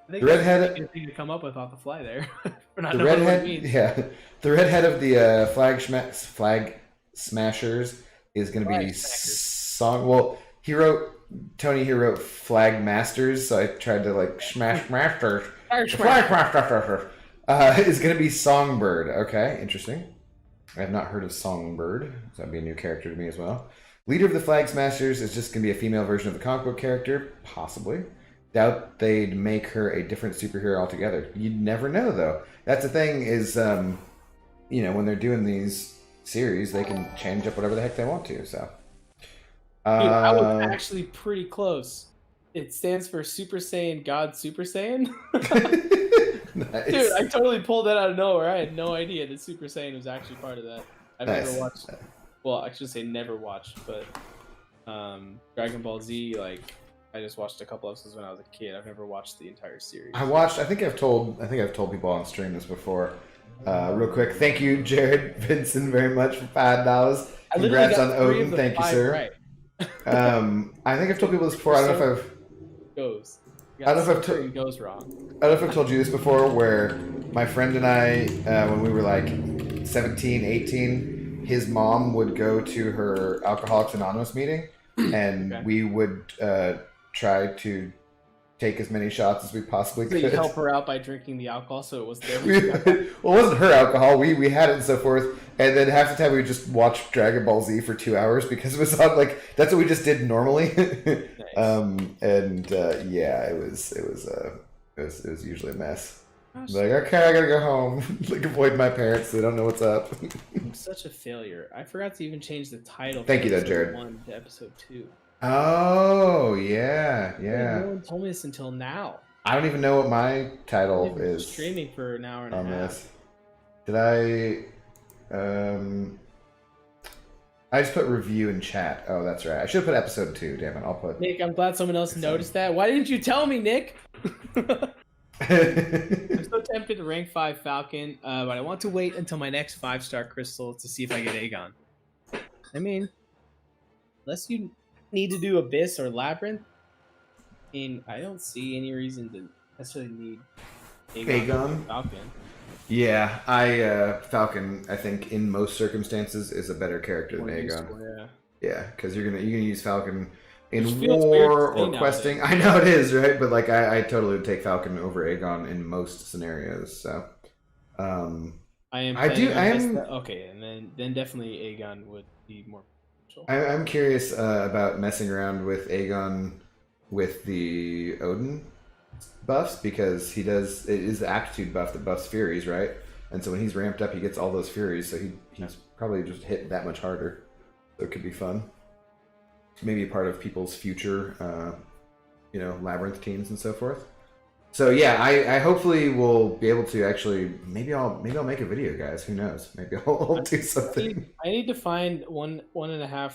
I think The that's redhead- a good thing to come up with off the fly there. For not The knowing what it redhead, means. yeah, the redhead of the flag smashers is going to be Flag Smackers. song. Well, Tony. He wrote flag masters, so I tried to like smash masters. Flag masters is going to be Songbird. Okay, interesting. I have not heard of Songbird, so that'd be a new character to me as well. Leader of the Flag Smashers is just going to be a female version of the comic book character, possibly. Doubt they'd make her a different superhero altogether. You'd never know, though. That's the thing is, when they're doing these series, they can change up whatever the heck they want to. So, Dude, I was actually pretty close. It stands for Super Saiyan God Super Saiyan. nice. Dude, I totally pulled that out of nowhere. I had no idea that Super Saiyan was actually part of that. I've never watched. Well, I should say never watched, but Dragon Ball Z, like I just watched a couple episodes when I was a kid. I've never watched the entire series. I think I've told people on stream this before. Real quick, thank you, Jared Vinson, very much for $5. Congrats on Odin, thank you, sir. Right. I think I've told people this before. I don't know if I've goes. I don't know if I've goes wrong. I don't know if I've told you this before, where my friend and I, when we were like 17, 18, his mom would go to her Alcoholics Anonymous meeting, and Okay. we would try to take as many shots as we possibly So could. you help her out by drinking the alcohol, so it was there. Well, it wasn't her alcohol. We had it and so forth. And then half the time we would just watch Dragon Ball Z for 2 hours because it was on like that's what we just did normally. Nice. Yeah, it was usually a mess. Like, okay, I gotta go home. Like, avoid my parents. They don't know what's up. I'm such a failure. I forgot to even change the title. Thank you, though, episode Jared. 1 to episode 2. Oh yeah. No one told me this until now. I don't even know what my title I've been is streaming for an hour and on a half. this. Did I? I just put review in chat. Oh, that's right. I should have put episode 2. Damn it! I'll put. Nick, I'm glad someone else noticed that. Why didn't you tell me, Nick? I'm so tempted to rank 5 Falcon, but I want to wait until my next 5-star crystal to see if I get Aegon. I mean, unless you need to do Abyss or Labyrinth, I mean, I don't see any reason to necessarily need Aegon? Falcon. Yeah, Falcon. I think in most circumstances is a better character than More Aegon. useful, yeah. Yeah, because you're gonna use Falcon in Which feels weird war to say or questing. I know it is, right? But like, I totally would take Falcon over Aegon in most scenarios. So, Okay, and then definitely Aegon would be more potential. I'm curious about messing around with Aegon with the Odin buffs, because it is the aptitude buff that buffs Furies, right? And so when he's ramped up, he gets all those Furies, so he's probably just hit that much harder. So it could be fun. Maybe a part of people's future, Labyrinth teams and so forth. So yeah, I hopefully will be able to actually maybe I'll make a video, guys. Who knows? Maybe I'll do something. I need to find 1.5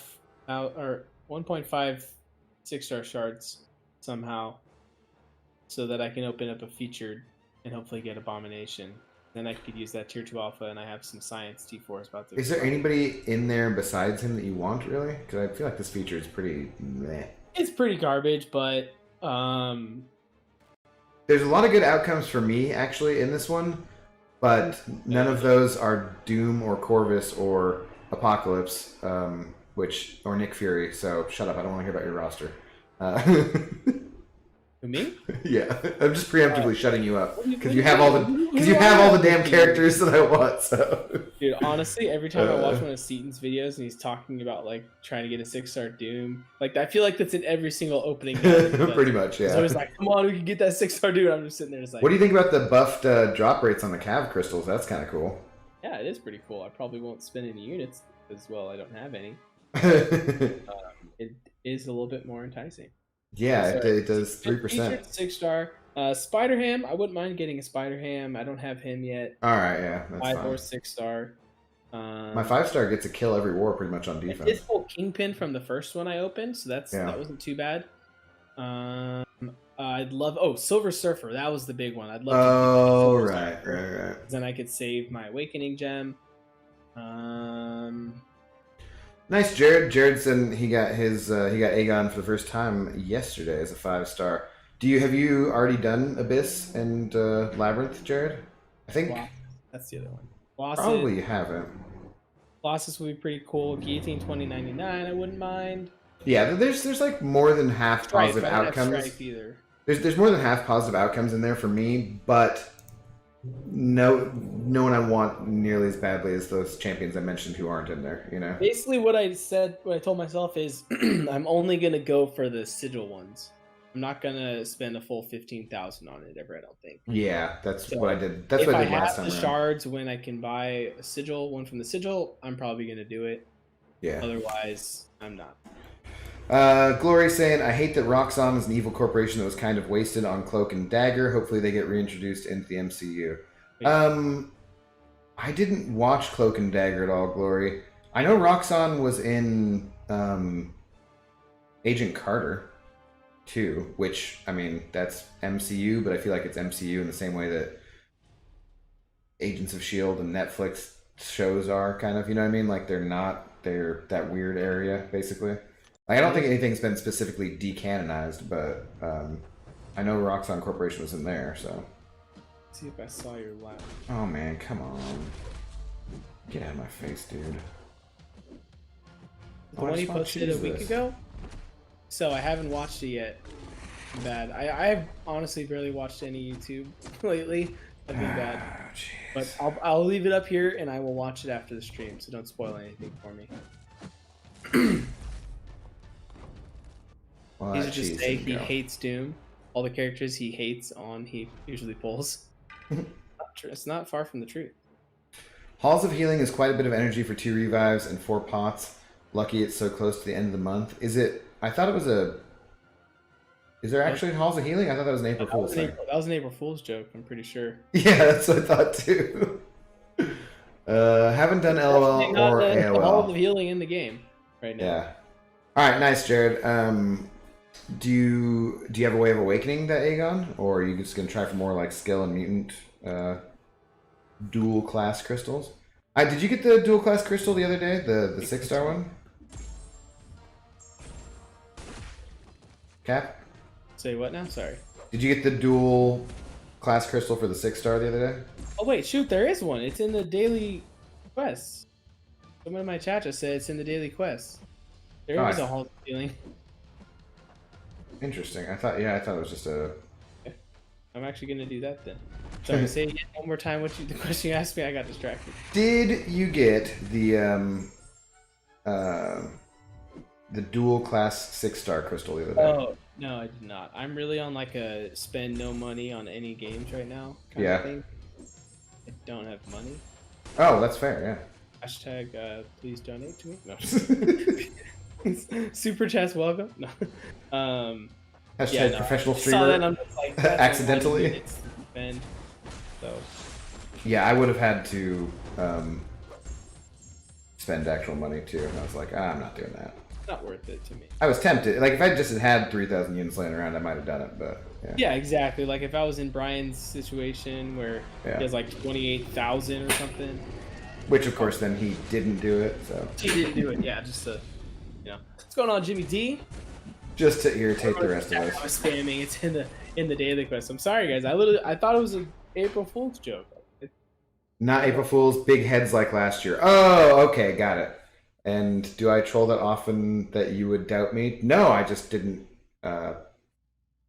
or 1.5 6-star shards somehow, so that I can open up a featured and hopefully get Abomination. Then I could use that tier 2 alpha, and I have some science T4s about to. Is there anybody in there besides him that you want, really? Because I feel like this feature is pretty meh. It's pretty garbage, but there's a lot of good outcomes for me actually in this one, but none of those are Doom or Corvus or Apocalypse, or Nick Fury. So shut up! I don't want to hear about your roster. Me? Yeah, I'm just preemptively shutting you up because you have all the damn characters that I want. So, dude, honestly, every time I watch one of Seaton's videos and he's talking about like trying to get a 6-star Doom, like I feel like that's in every single opening. Pretty much, yeah. So he's like, "Come on, we can get that 6-star Doom." I'm just sitting there, just like, what do you think about the buffed drop rates on the Cav crystals? That's kind of cool. Yeah, it is pretty cool. I probably won't spend any units as well. I don't have any. It is a little bit more enticing. Yeah, it does 3%. 6-star. Spider Ham, I wouldn't mind getting a Spider Ham. I don't have him yet. All right, yeah, that's 5 fine. or 6-star. My 5-star gets a kill every war pretty much on defense. It's full Kingpin from the first one I opened, so that wasn't too bad. Um, I'd love. Oh, Silver Surfer. That was the big one. I'd love to do Oh, Silver right, Surfer. right. Then I could save my Awakening gem. Nice, Jared. Jared said he got Aegon for the first time yesterday as a 5-star. Have you already done Abyss and Labyrinth, Jared? I think Colossus. That's the other one. Colossus. probably you haven't. Colossus would be pretty cool. Guillotine 2099. I wouldn't mind. Yeah, there's like more than half positive outcomes. Stripe either. There's more than half positive outcomes in there for me, but no one I want nearly as badly as those champions I mentioned who aren't in there. You know. Basically, what I told myself is, I'm only gonna go for the sigil ones. I'm not gonna spend a full 15,000 on it ever. I don't think. Yeah, that's what I did. That's what I did last time. If I have the shards when I can buy a sigil, one from the sigil, I'm probably gonna do it. Yeah. Otherwise, I'm not. Glory saying, I hate that Roxxon is an evil corporation that was kind of wasted on Cloak and Dagger. Hopefully they get reintroduced into the MCU. I didn't watch Cloak and Dagger at all, Glory. I know Roxxon was in Agent Carter too, which, I mean, that's MCU, but I feel like it's MCU in the same way that Agents of S.H.I.E.L.D. and Netflix shows are, kind of, you know what I mean? Like, they're that weird area, basically. I don't think anything's been specifically decanonized, but I know Roxxon Corporation was in there, so. Let's see if I saw your lap. Oh man, come on. Get out of my face, dude. The one you posted a week ago? So I haven't watched it yet. Bad. I've honestly barely watched any YouTube lately. That'd be bad. But I'll leave it up here and I will watch it after the stream, so don't spoil anything for me. Well, he should just say he hates Doom. All the characters he hates he usually pulls. It's not far from the truth. Halls of Healing is quite a bit of energy for 2 revives and 4 pots. Lucky it's so close to the end of the month. Is it? I thought it was a. Is there actually Halls of Healing? I thought that was an April Fool's thing. That was an April Fool's joke, I'm pretty sure. Yeah, that's what I thought too. Haven't done LOL or AOL. Halls of Healing in the game right now. Yeah. All right, nice, Jared. Do you have a way of awakening that Aegon, or are you just gonna try for more like skill and mutant dual class crystals? Did you get the dual class crystal the other day, the 6-star one? Cap? Say what now? Sorry. Did you get the dual class crystal for the 6-star the other day? Oh wait, shoot, there is one. It's in the daily quest. Someone in my chat just said it's in the daily quest. There is a Hall of Healing. Interesting. I thought it was just a. Okay. I'm actually gonna do that then. Sorry, say again one more time the question you asked me. I got distracted. Did you get the dual class 6-star crystal the other day? Oh no, I did not. I'm really on like a spend no money on any games right now kind of thing. I don't have money. Oh, that's fair. Yeah. Hashtag please donate to me. No. Super chats welcome. No. Hashtag professional streamer. Saw that and I'm just like, accidentally. So. Yeah, I would have had to spend actual money too, and I was like, I'm not doing that. It's not worth it to me. I was tempted. Like if I just had 3,000 units laying around, I might have done it, but yeah, exactly. Like if I was in Brian's situation where he has like 28,000 or something. Which of course then he didn't do it. So he didn't do it. Yeah, just to. What's going on, Jimmy D? Just to irritate the rest of us. I was spamming. It's in the daily quest. I'm sorry, guys. I thought it was an April Fool's joke. Not April Fool's. Big heads like last year. Oh, okay, got it. And do I troll that often that you would doubt me? No, I just didn't know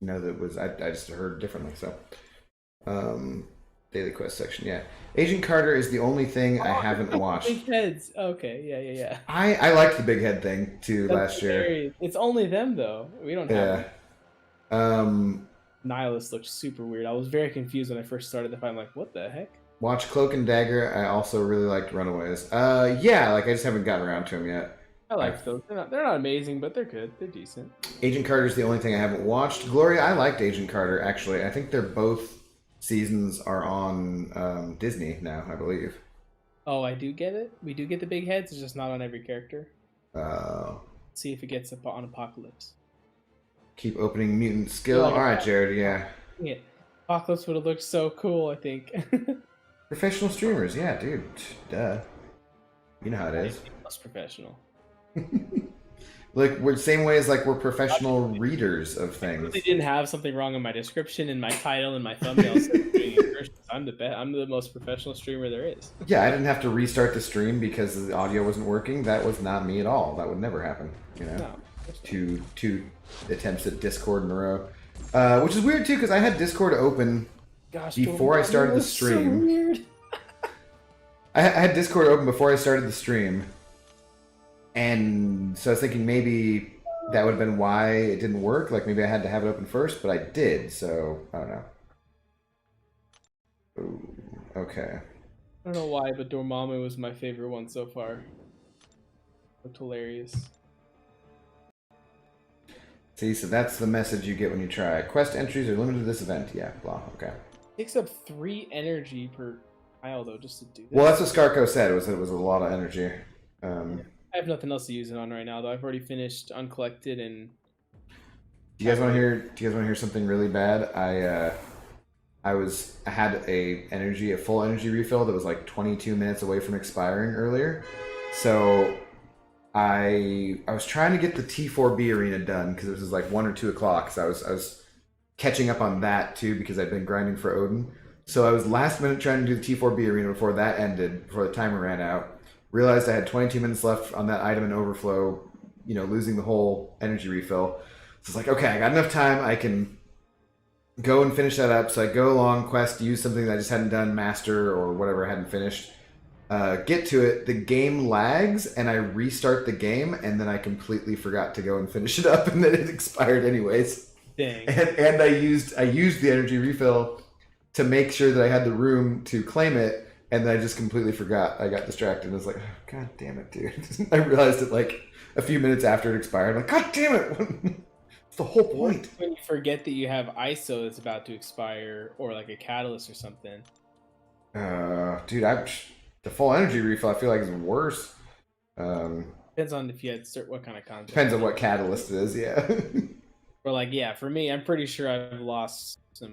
that it was. I just heard differently. So, daily quest section. Yeah, Agent Carter is the only thing I haven't watched. Big heads. Okay, yeah. I liked the big head thing too last year. It's only them though. We don't have. Yeah. Nihilist looked super weird. I was very confused when I first started the fight. I'm like, what the heck? Watch Cloak and Dagger. I also really liked Runaways. Yeah, like I just haven't gotten around to them yet. I like those. They're not amazing, but they're good. They're decent. Agent Carter's the only thing I haven't watched. Gloria, I liked Agent Carter actually. I think they're both seasons are on Disney now, I believe. Oh, I do get it. We do get the big heads. It's just not on every character. Oh. See if it gets on Apocalypse. Keep opening mutant skill. Like, All right, Jared. Yeah. yeah, Apocalypse would have looked so cool, I think. Professional streamers. Yeah, dude. Duh. You know how it is. Less professional. Like we're same way as like we're professional readers of things. I really didn't have something wrong in my description, in my title, and my thumbnail. So I'm the best. I'm the most professional streamer there is. Yeah, I didn't have to restart the stream because the audio wasn't working. That was not me at all. That would never happen. You know, No. two attempts at Discord in a row, which is weird too because I had Discord open before I started the stream. So weird. I had Discord open before I started the stream, and so I was thinking maybe that would have been why it didn't work. Like maybe I had to have it open first, but I did. So I don't know. Ooh, okay. I don't know why, but Dormammu was my favorite one so far. Looked hilarious. See, so that's the message you get when you try. Quest entries are limited to this event. Yeah, blah. Okay. Takes up 3 energy per tile though, just to do that. Well, that's what Scarco said. Was that it was a lot of energy. I have nothing else to use it on right now though. I've already finished Uncollected and. Do you guys want to hear? Do you guys want to hear something really bad? I had a full energy refill that was like 22 minutes away from expiring earlier, so I was trying to get the T4B arena done because it was like 1 or 2 o'clock. So I was catching up on that too because I'd been grinding for Odin. So I was last minute trying to do the T4B arena before that ended, before the timer ran out. Realized I had 22 minutes left on that item in overflow, you know, losing the whole energy refill. So it's like, okay, I got enough time. I can go and finish that up. So I go along, quest, use something that I just hadn't done, master or whatever I hadn't finished. Get to it, the game lags, and I restart the game, and then I completely forgot to go and finish it up, and then it expired anyways. Dang. And I used the energy refill to make sure that I had the room to claim it, and then I just completely forgot. I got distracted and was like, oh, God damn it, dude. I realized it like a few minutes after it expired. I'm like, God damn it. It's the whole point. When you forget that you have ISO that's about to expire, or like a catalyst or something. Dude, the full energy refill I feel like is worse. Depends on if you had what kind of content. Depends on what catalyst it is, yeah. Or like, yeah, for me, I'm pretty sure I've lost a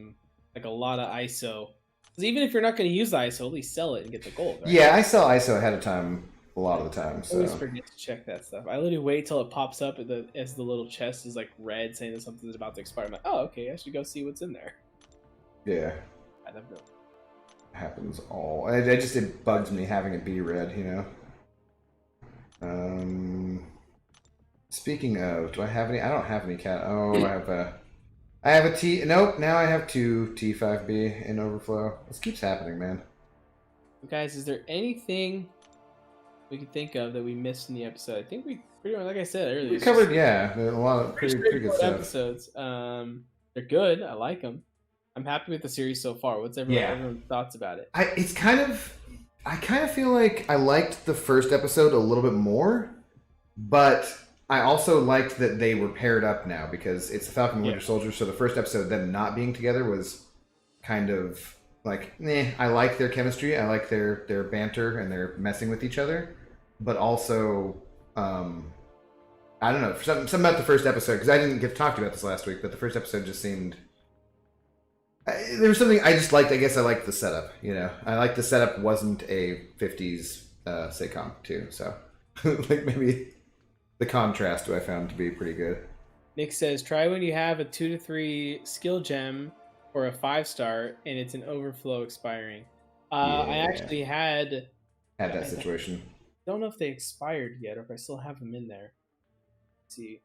lot of ISO. Because even if you're not going to use the ISO, at least sell it and get the gold, right? Yeah, I sell ISO ahead of time a lot of the time. So. I always forget to check that stuff. I literally wait till it pops up as the little chest is like red, saying that something's about to expire. I'm like, oh, okay, I should go see what's in there. Yeah. I don't know. Happens all. It bugs me having it be red, you know. Speaking of, do I have any? I don't have any cat. Oh, I have a T. Nope. Now I have 2 T5B in overflow. This keeps happening, man. Guys, is there anything we could think of that we missed in the episode? I think we pretty much, like I said earlier, We covered, yeah, a lot of pretty good stuff. Episodes. They're good. I like them. I'm happy with the series so far. What's everyone's thoughts about it? I kind of feel like I liked the first episode a little bit more, but I also liked that they were paired up now because it's the Falcon and Winter Soldier. So the first episode, them not being together, was kind of like, I like their chemistry. I like their banter and their messing with each other, but also, I don't know, something about the first episode, because I didn't get to talk about this last week, but the first episode just seemed. There was something I just liked. I guess I liked the setup. You know, I liked the setup wasn't a 50s sitcom too. So, like maybe the contrast I found to be pretty good. Nick says, try when you have a 2 to 3 skill gem or a 5-star and it's an overflow expiring. I actually had that situation. I don't know if they expired yet or if I still have them in there. Let's see.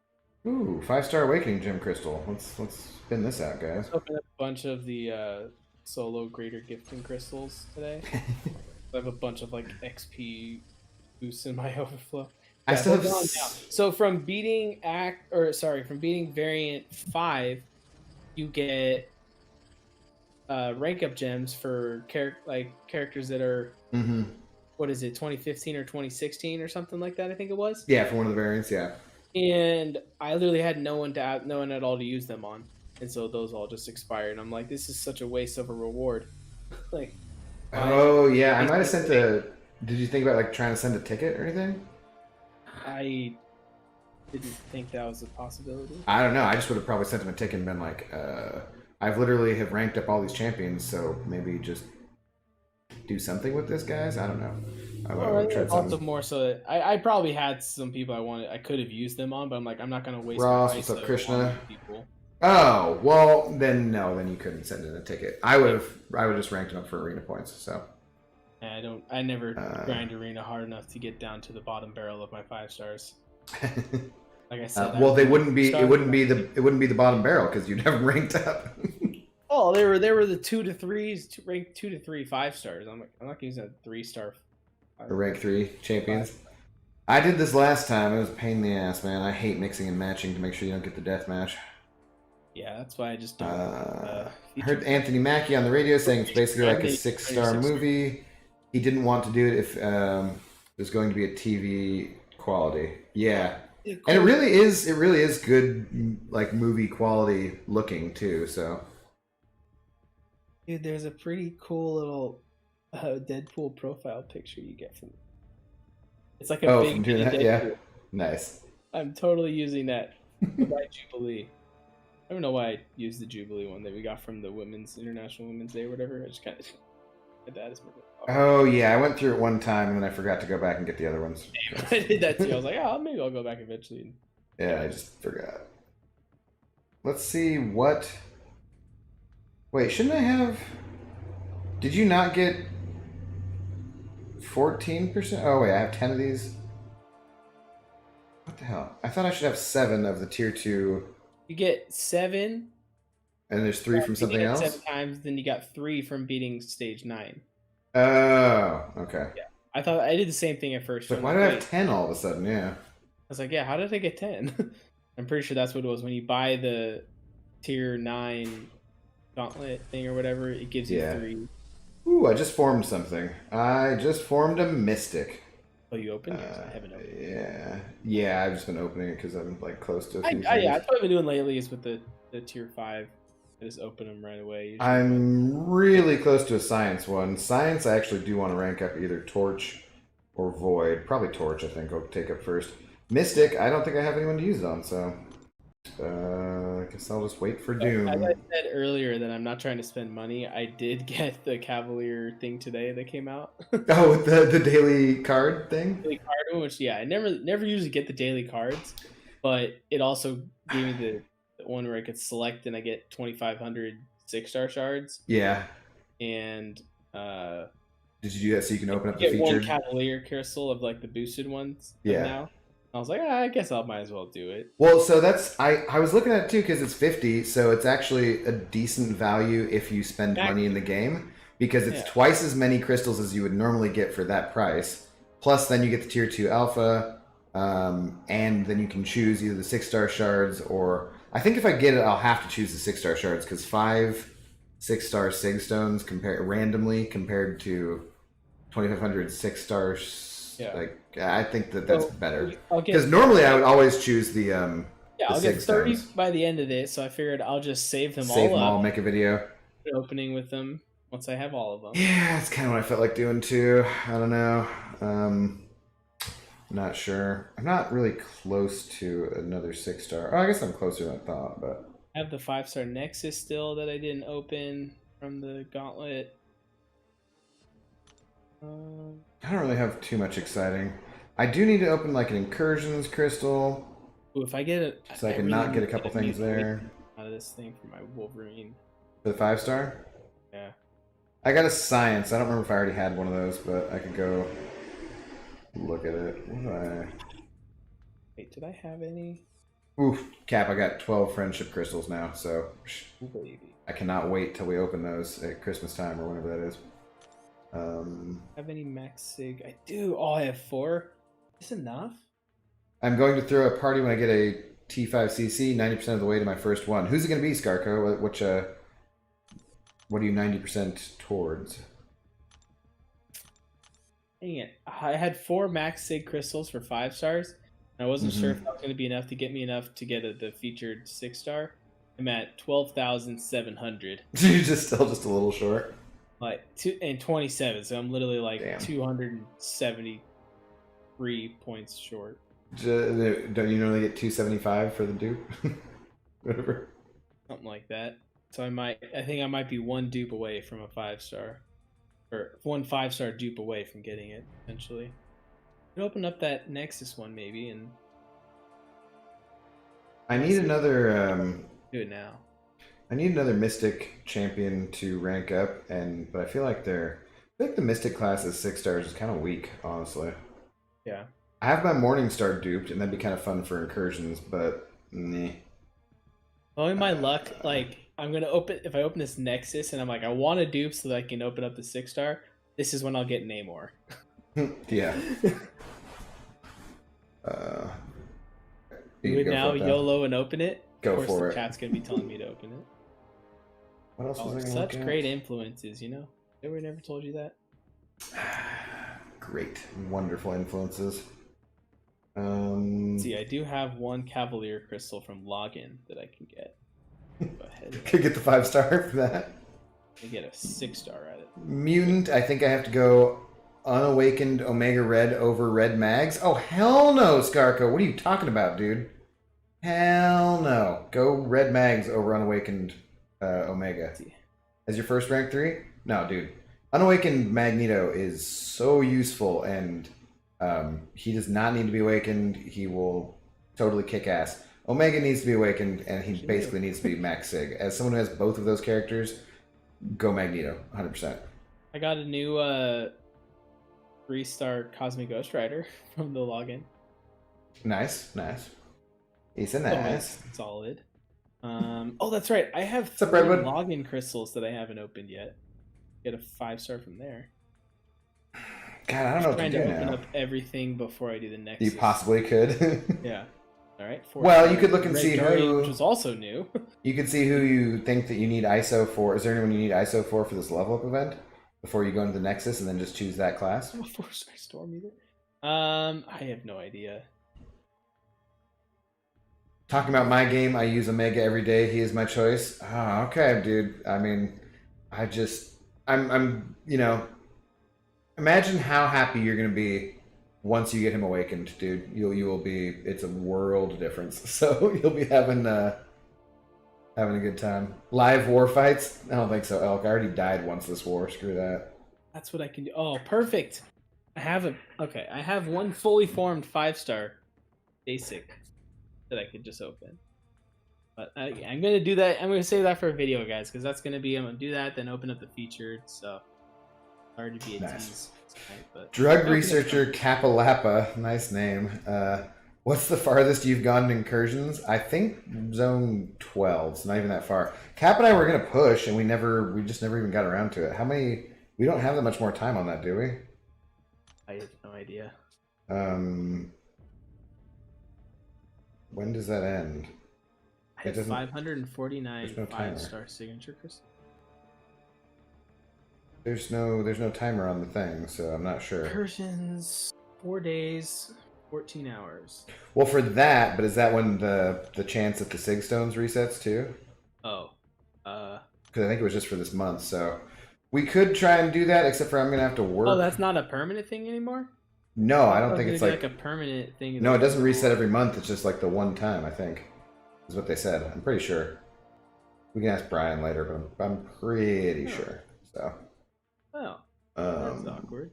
Ooh, 5-star awakening gem crystal. Let's spin this out, guys. I opened up a bunch of the solo greater gifting crystals today. I have a bunch of like XP boosts in my overflow. I still have so from beating variant 5, you get rank up gems for characters that are what is it, 2015 or 2016 or something like that, I think it was. Yeah, for one of the variants, yeah. And I literally had no one at all to use them on, and so those all just expired. And I'm like, this is such a waste of a reward. Like, oh yeah, I might have sent a. Did you think about like trying to send a ticket or anything? didn't think that was a possibility. I don't know. I just would have probably sent him a ticket and been like, I've literally have ranked up all these champions, so maybe just do something with this, guys. I don't know. I would have tried Also something. more so that I probably had some people I could have used them on, but I'm like, I'm not gonna waste Ross, my what's price up, on Krishna? people. Oh, well, then no, then you couldn't send in a ticket. I would just ranked him up for arena points. So I never grind arena hard enough to get down to the bottom barrel of my 5 stars. Like I said, well, it wouldn't be the bottom barrel because you'd have ranked up. Oh, they were the 2 to 3s, ranked 2 to 3 5 stars. I'm like, I'm not using a 3-star. The rank 3 champions. I did this last time. It was a pain in the ass, man. I hate mixing and matching to make sure you don't get the death match. Yeah, that's why I just don't. I heard Anthony Mackie on the radio saying it's basically like a 6-star movie. He didn't want to do it if there's going to be a TV quality. Yeah, and it really is good, like movie quality looking too. So, dude, there's a pretty cool little Deadpool profile picture you get from it. It's like a big from doing that, Deadpool. yeah, nice. I'm totally using that by Jubilee. I don't know why I used the Jubilee one that we got from the International Women's Day or whatever. I just kind of did that as my. Oh yeah, I went through it one time and then I forgot to go back and get the other ones. I did that too. I was like, oh, maybe I'll go back eventually. Yeah, I just forgot. Let's see what. Wait, shouldn't I have? Did you not get 14%? Oh wait, I have 10 of these. What the hell? I thought I should have 7 of the tier 2. You get 7. And there's 3 from something else? 7 times, then you got 3 from beating stage 9. Oh, okay. Yeah. I thought I did the same thing at first. Like, why do I have 10 all of a sudden? Yeah. I was like, yeah, how did I get 10? I'm pretty sure that's what it was. When you buy the tier 9 gauntlet thing or whatever, it gives you 3. Ooh, I just formed something. I just formed a Mystic. Oh, you opened it? I haven't opened it. Yeah, I've just been opening it because I'm like close to a few things. Yeah, that's what I've been doing lately is with the tier 5. I just open them right away. Usually. I'm really close to a Science one. Science, I actually do want to rank up either Torch or Void. Probably Torch, I think I'll take up first. Mystic, I don't think I have anyone to use it on, so I guess I'll just wait for Doom. As I said earlier that I'm not trying to spend money, I did get the Cavalier thing today that came out. Oh, the daily card thing? Daily card one, which, yeah, I never usually get the daily cards, but it also gave me the one where I could select and I get 2,500 6-star shards. Yeah. And did you do that so you can open up the featured? Get one Cavalier crystal of like the boosted ones. Yeah. Now. I was like, I guess I might as well do it. Well, so that's I was looking at it too because it's 50, so it's actually a decent value if you spend money in the game because it's twice as many crystals as you would normally get for that price. Plus, then you get the tier 2 alpha, and then you can choose either the 6-star shards or I think if I get it, I'll have to choose the 6-star shards because 5 6-star Sig Stones randomly compared to 2,500 6-star. Yeah. Like I think that's better because normally I would always choose the I'll get 30 by the end of it, so I figured I'll just save them all, make a video opening with them once I have all of them. Yeah, that's kind of what I felt like doing too. I don't know. Not sure. I'm not really close to another 6-star. Oh, I guess I'm closer than I thought, but I have the 5-star Nexus still that I didn't open from the gauntlet. I don't really have too much exciting. I do need to open like an Incursions crystal. Ooh, if I get it, so I can really not get a couple things there. Out of this thing for my Wolverine. For the 5-star? Yeah. I got a Science. I don't remember if I already had one of those, but I could go look at it. What did I? Wait, did I have any? Oof, Cap! I got 12 friendship crystals now, so I cannot wait till we open those at Christmas time or whenever that is. Have any max sig? I do. Oh, I have 4. Is this enough? I'm going to throw a party when I get a T5CC 90% of the way to my first one. Who's it going to be, Scarco? What are you 90% towards? Dang it. I had 4 max sig crystals for 5 stars. And I wasn't sure if that was going to be enough to get me enough to get the featured 6-star. I'm at 12,700. You're still just a little short. Like 27, so I'm literally like 273 points short. Don't you normally get 275 for the dupe? Whatever. Something like that. So I think I might be one dupe away from a 5-star, or one 5-star dupe away from getting it. Eventually, could open up that Nexus one maybe, and I need another. do it now. I need another Mystic champion to rank up, but I feel like the Mystic class is 6 stars is kind of weak, honestly. Yeah. I have my Morningstar duped, and that'd be kind of fun for incursions, but nah. Only my luck, like I'm gonna if I open this Nexus and I'm like I want a dupe so that I can open up the 6-star. This is when I'll get Namor. Yeah. Do it now, YOLO, and open it. Go of course, for the it. chat's gonna be telling me to open it. What else was I gonna such look at? great influences, you know. Ever never told you that? Great, wonderful influences. See, I do have one Cavalier crystal from Login that I can get. Go ahead. Could get the 5-star for that. I get a 6-star at it. Mutant, I think I have to go Unawakened Omega Red over Red Mags. Oh, hell no, Skarko. What are you talking about, dude? Hell no. Go Red Mags over Unawakened Omega. As your first rank 3? No, dude. Unawakened Magneto is so useful, and he does not need to be awakened. He will totally kick ass. Omega needs to be awakened, and he basically needs to be Max Sig. As someone who has both of those characters, go Magneto, 100%. I got a new 3-star Cosmic Ghost Rider from the Login. Nice, nice. He's in nice. Solid. Oh, that's right. I have 3 Login crystals that I haven't opened yet. Get a 5-star from there. God, I don't know what to do now. Trying to open up everything before I do the next. You possibly could. Yeah. All right. Well, you could look and see who, which was also new. You could see who you think that you need ISO for. Is there anyone you need ISO for this level up event before you go into the Nexus, and then just choose that class? I'm a 4-star Storm either. I have no idea. Talking about my game, I use Omega every day. He is my choice. Oh, okay, dude. I mean, I'm, imagine how happy you're gonna be once you get him awakened, dude. You will be. It's a world difference. So you'll be having a good time. Live war fights? I don't think so, Elk. I already died once this war. Screw that. That's what I can do. Oh, perfect. I have one fully formed 5-star basic that I could just open. But I'm gonna do that. I'm gonna save that for a video, guys, because that's gonna be. I'm gonna do that, then open up the featured. So hard to be a tease. Tonight, but Drug researcher Kapalapa, nice name. What's the farthest you've gone in incursions? I think zone 12. It's not even that far. Cap and I were gonna push, and we just never even got around to it. How many? We don't have that much more time on that, do we? I have no idea. When does that end? I have 549 5-star signature crystal. There's no timer on the thing, so I'm not sure. Incursions, 4 days, 14 hours. Well, for that, but is that when the chance that the Sig Stones resets too? Oh. Because I think it was just for this month, so we could try and do that, except for I'm gonna have to work. Oh, that's not a permanent thing anymore? No, I don't think it's like a permanent thing. No, it doesn't reset every month. It's just like the one time, I think, is what they said. I'm pretty sure. We can ask Brian later, but I'm pretty sure. So. Oh. That's awkward.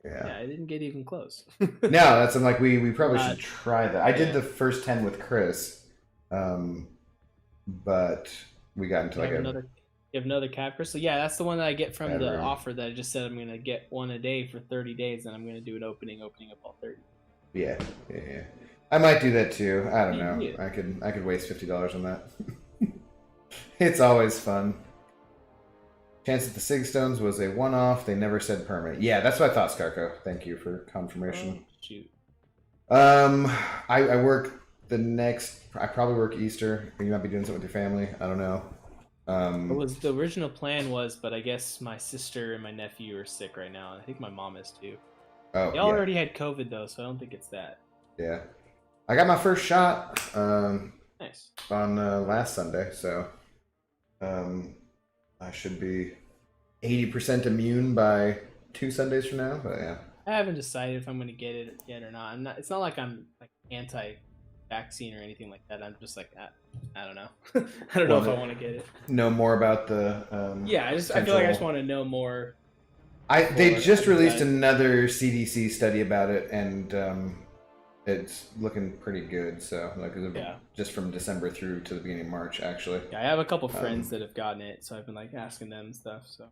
Yeah, I didn't get even close. No, I'm like we probably should try that. I did the first 10 with Chris, but we got into You have another cap crystal? Yeah, that's the one that I get from the offer that I just said I'm going to get one a day for 30 days, and I'm going to do an opening up all 30. Yeah. I might do that too. I don't know. I could waste $50 on that. It's always fun. Chance that the Sig Stones was a one-off. They never said permanent. Yeah, that's what I thought, Skarko. Thank you for confirmation. Oh, shoot. I work I probably work Easter. You might be doing something with your family. I don't know. The original plan was, but I guess my sister and my nephew are sick right now, and I think my mom is too. Oh, they already had COVID though, so I don't think it's that. Yeah, I got my first shot. Nice. On last Sunday, so I should be 80% immune by 2 Sundays from now. But yeah, I haven't decided if I'm going to get it yet or not. It's not like I'm anti-vaccine or anything like that. I'm just like, I don't know. I don't know Want if I to want to get it. know more about the Yeah, I feel like I just want to know more. They just released decide. another CDC study about it, and it's looking pretty good. So like Yeah. just from December through to the beginning of March, actually. Yeah, I have a couple friends that have gotten it, so I've been like asking them and stuff. So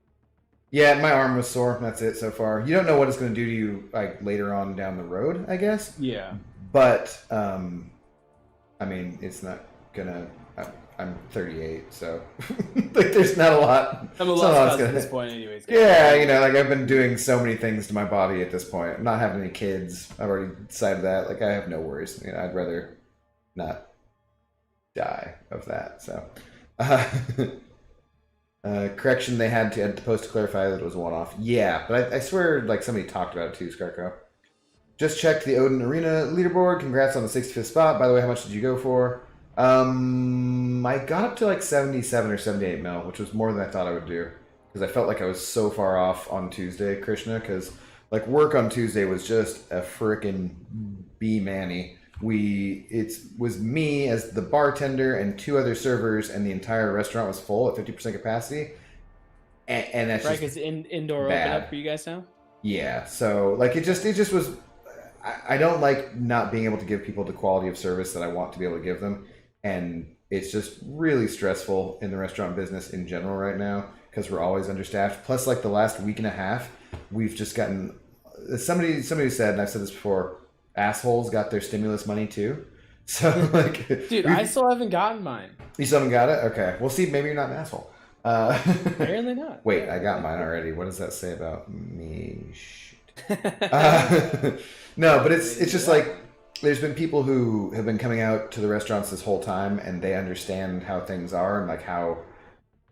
Yeah, my arm was sore. That's it so far. You don't know what it's going to do to you like later on down the road, I guess. yeah, But I mean, it's not gonna. I'm 38, so like, there's not a lot. I'm a lost cause at this point, anyways. Yeah, you know, like I've been doing so many things to my body at this point. I'm not having any kids. I've already decided that. Like I have no worries. You know, I'd rather not die of that. So, correction, they had to post to clarify that it was a one-off. Yeah, but I swear, like somebody talked about it too, Scarco. Just checked the Odin Arena leaderboard. Congrats on the 65th spot. By the way, how much did you go for? I got up to like 77 or 78 mil, which was more than I thought I would do. Because I felt like I was so far off on Tuesday, Krishna, because like work on Tuesday was just a frickin' B-manny. It was me as the bartender and 2 other servers, and the entire restaurant was full at 50% capacity. And that's right, just because indoor bad. open up for you guys now. Yeah, so like it just was. I don't like not being able to give people the quality of service that I want to be able to give them, and it's just really stressful in the restaurant business in general right now because we're always understaffed. Plus, like the last week and a half, we've just gotten somebody said, and I've said this before, assholes got their stimulus money too. So like, dude, I still haven't gotten mine. You still haven't got it? Okay, well, see, maybe you're not an asshole. Apparently not. Wait, I got mine already. What does that say about me? No, but it's just like there's been people who have been coming out to the restaurants this whole time, and they understand how things are and like how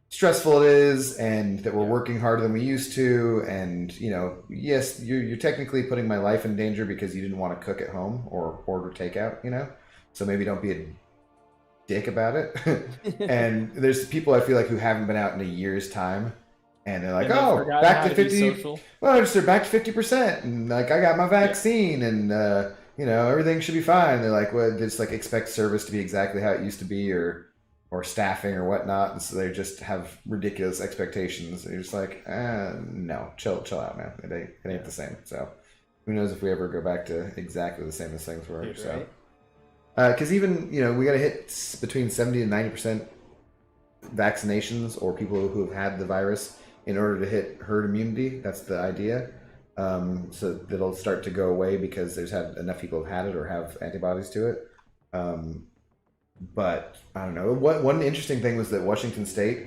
stressful it is, and that we're working harder than we used to. And you know, yes, you're technically putting my life in danger because you didn't want to cook at home or order takeout. You know, so maybe don't be a dick about it. And there's people I feel like who haven't been out in a year's time. And they're like, oh, back to 50. Well, they're back to 50%, and like I got my vaccine, and you know everything should be fine. They're like, well, they just like expect service to be exactly how it used to be, or staffing or whatnot, and so they just have ridiculous expectations. And you're just like, no, chill out, man. It ain't the same. So who knows if we ever go back to exactly the same as things were. Dude, so, right? Because even we got to hit between 70 and 90% vaccinations or people who have had the virus in order to hit herd immunity. That's the idea. So that'll start to go away because there's had enough people have had it or have antibodies to it. But I don't know. One interesting thing was that Washington State,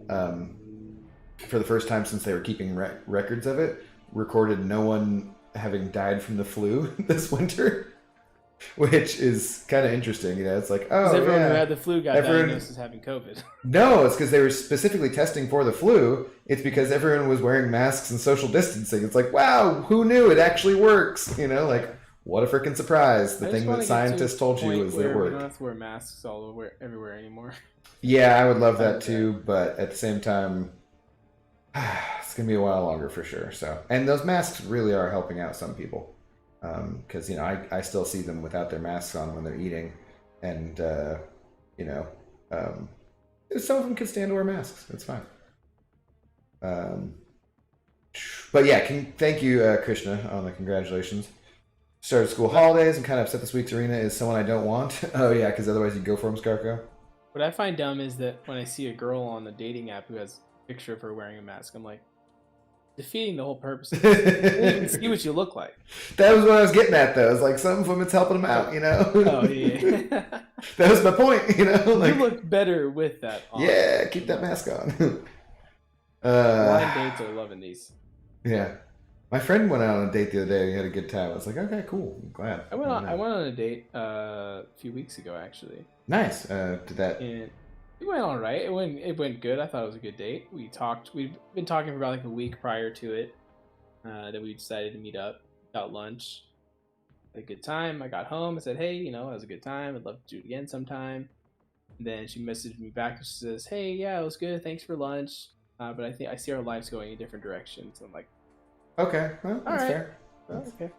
for the first time since they were keeping records of it, recorded no one having died from the flu this winter. Which is kind of interesting, you know. It's like, oh, everyone who had the flu got diagnosed as having COVID. No, it's because they were specifically testing for the flu. It's because everyone was wearing masks and social distancing. It's like, wow, who knew it actually works? You know, like, what a freaking surprise! The thing that scientists told you is that it worked. We don't have to wear masks everywhere anymore. Yeah, I would love that too, but at the same time, it's gonna be a while longer for sure. So, and those masks really are helping out some people. Because I still see them without their masks on when they're eating, and some of them can stand to wear masks. It's fine. But yeah, thank you, Krishna, on the congratulations. Started school holidays. I'm kind of upset this week's arena is someone I don't want. Oh yeah, because otherwise you'd go for him, Scarco. What I find dumb is that when I see a girl on the dating app who has a picture of her wearing a mask, I'm like, defeating the whole purpose. You can't even see what you look like. That was what I was getting at, though. It's like some of them, it's helping them out, you know. Oh yeah. That was my point, you know. Like, you look better with that on. Yeah, keep that mask on. Blind dates are loving these. Yeah, my friend went out on a date the other day. He had a good time. I was like, okay, cool. I'm glad. I went on a date a few weeks ago, actually. Nice. Did that? And it went all right. It went good. I thought it was a good date. We talked. We'd been talking for about like a week prior to it. Then we decided to meet up, got lunch, had a good time. I got home. I said, hey, it was a good time. I'd love to do it again sometime. And then she messaged me back and she says, hey, yeah, it was good. Thanks for lunch. But I see our lives going in different directions. I'm like, okay, well, that's fair. okay.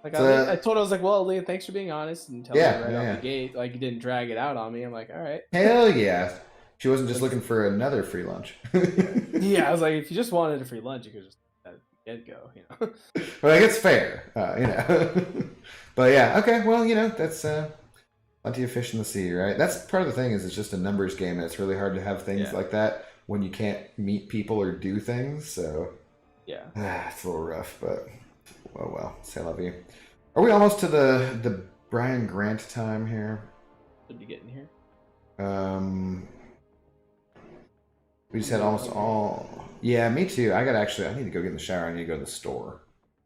Like I told her, I was like, well, Leah, thanks for being honest and telling me right yeah. off the gate. Like you didn't drag it out on me. I'm like, all right. Hell yeah. She wasn't just looking for another free lunch. Yeah, I was like, if you just wanted a free lunch, you could just get go, you know. But like, it's fair, you know. But yeah, okay. Well, you know, that's plenty of fish in the sea, right? That's part of the thing is it's just a numbers game, and it's really hard to have things like that when you can't meet people or do things. So yeah, it's a little rough, but well, c'est la vie. Are we almost to the Brian Grant time here? Should be getting here. We just had almost all. Yeah, me too. I need to go get in the shower. I need to go to the store.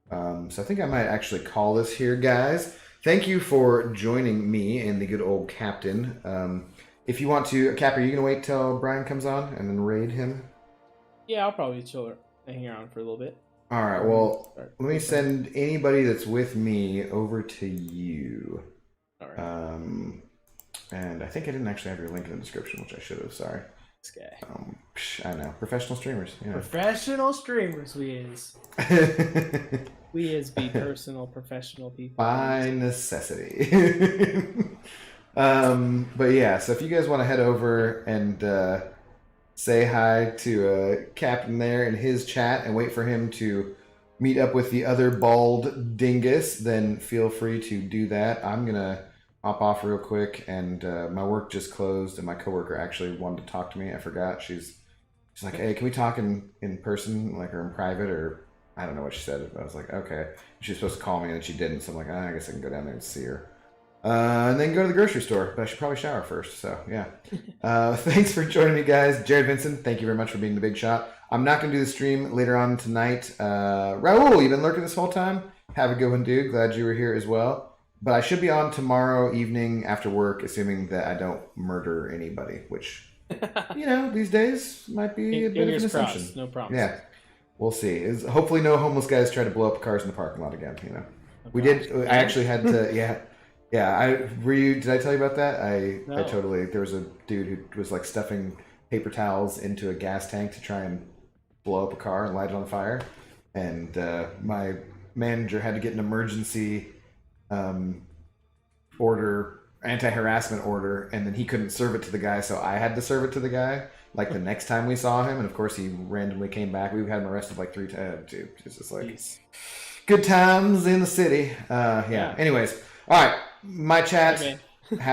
So I think I might actually call this here, guys. Thank you for joining me and the good old captain. If you want to, Cap, are you gonna wait till Brian comes on and then raid him? Yeah, I'll probably chill and hang around for a little bit. All right. Well, let me send anybody that's with me over to you. All right. And I think I didn't actually have your link in the description, which I should have. Sorry. This guy. I know. Professional streamers. Yeah. Professional streamers, we is. We is be personal, professional people. By necessity. But yeah, so if you guys want to head over and say hi to Captain there in his chat and wait for him to meet up with the other bald dingus, then feel free to do that. I'm going to hop off real quick, and my work just closed, and my coworker actually wanted to talk to me. I forgot. She's like, hey, can we talk in person, like, or in private, or I don't know what she said. I was like, okay. She was supposed to call me, and she didn't, so I'm like, I guess I can go down there and see her. And then go to the grocery store, but I should probably shower first, so yeah. Thanks for joining me, guys. Jared Vincent, thank you very much for being the big shot. I'm not going to do the stream later on tonight. Raul, you've been lurking this whole time? Have a good one, dude. Glad you were here as well. But I should be on tomorrow evening after work, assuming that I don't murder anybody, which, you know, these days might be a bit of an assumption. Crossed, no problem. Yeah, we'll see. Hopefully no homeless guys try to blow up cars in the parking lot again, you know. I actually had to, yeah. Did I tell you about that? No. I totally, there was a dude who was like stuffing paper towels into a gas tank to try and blow up a car and light it on fire. And my manager had to get an emergency anti-harassment order, and then he couldn't serve it to the guy, so I had to serve it to the guy like the next time we saw him, and of course he randomly came back. We had him arrested like 3 times, dude. It's just like good times in the city. Yeah. Anyways, all right, my chat.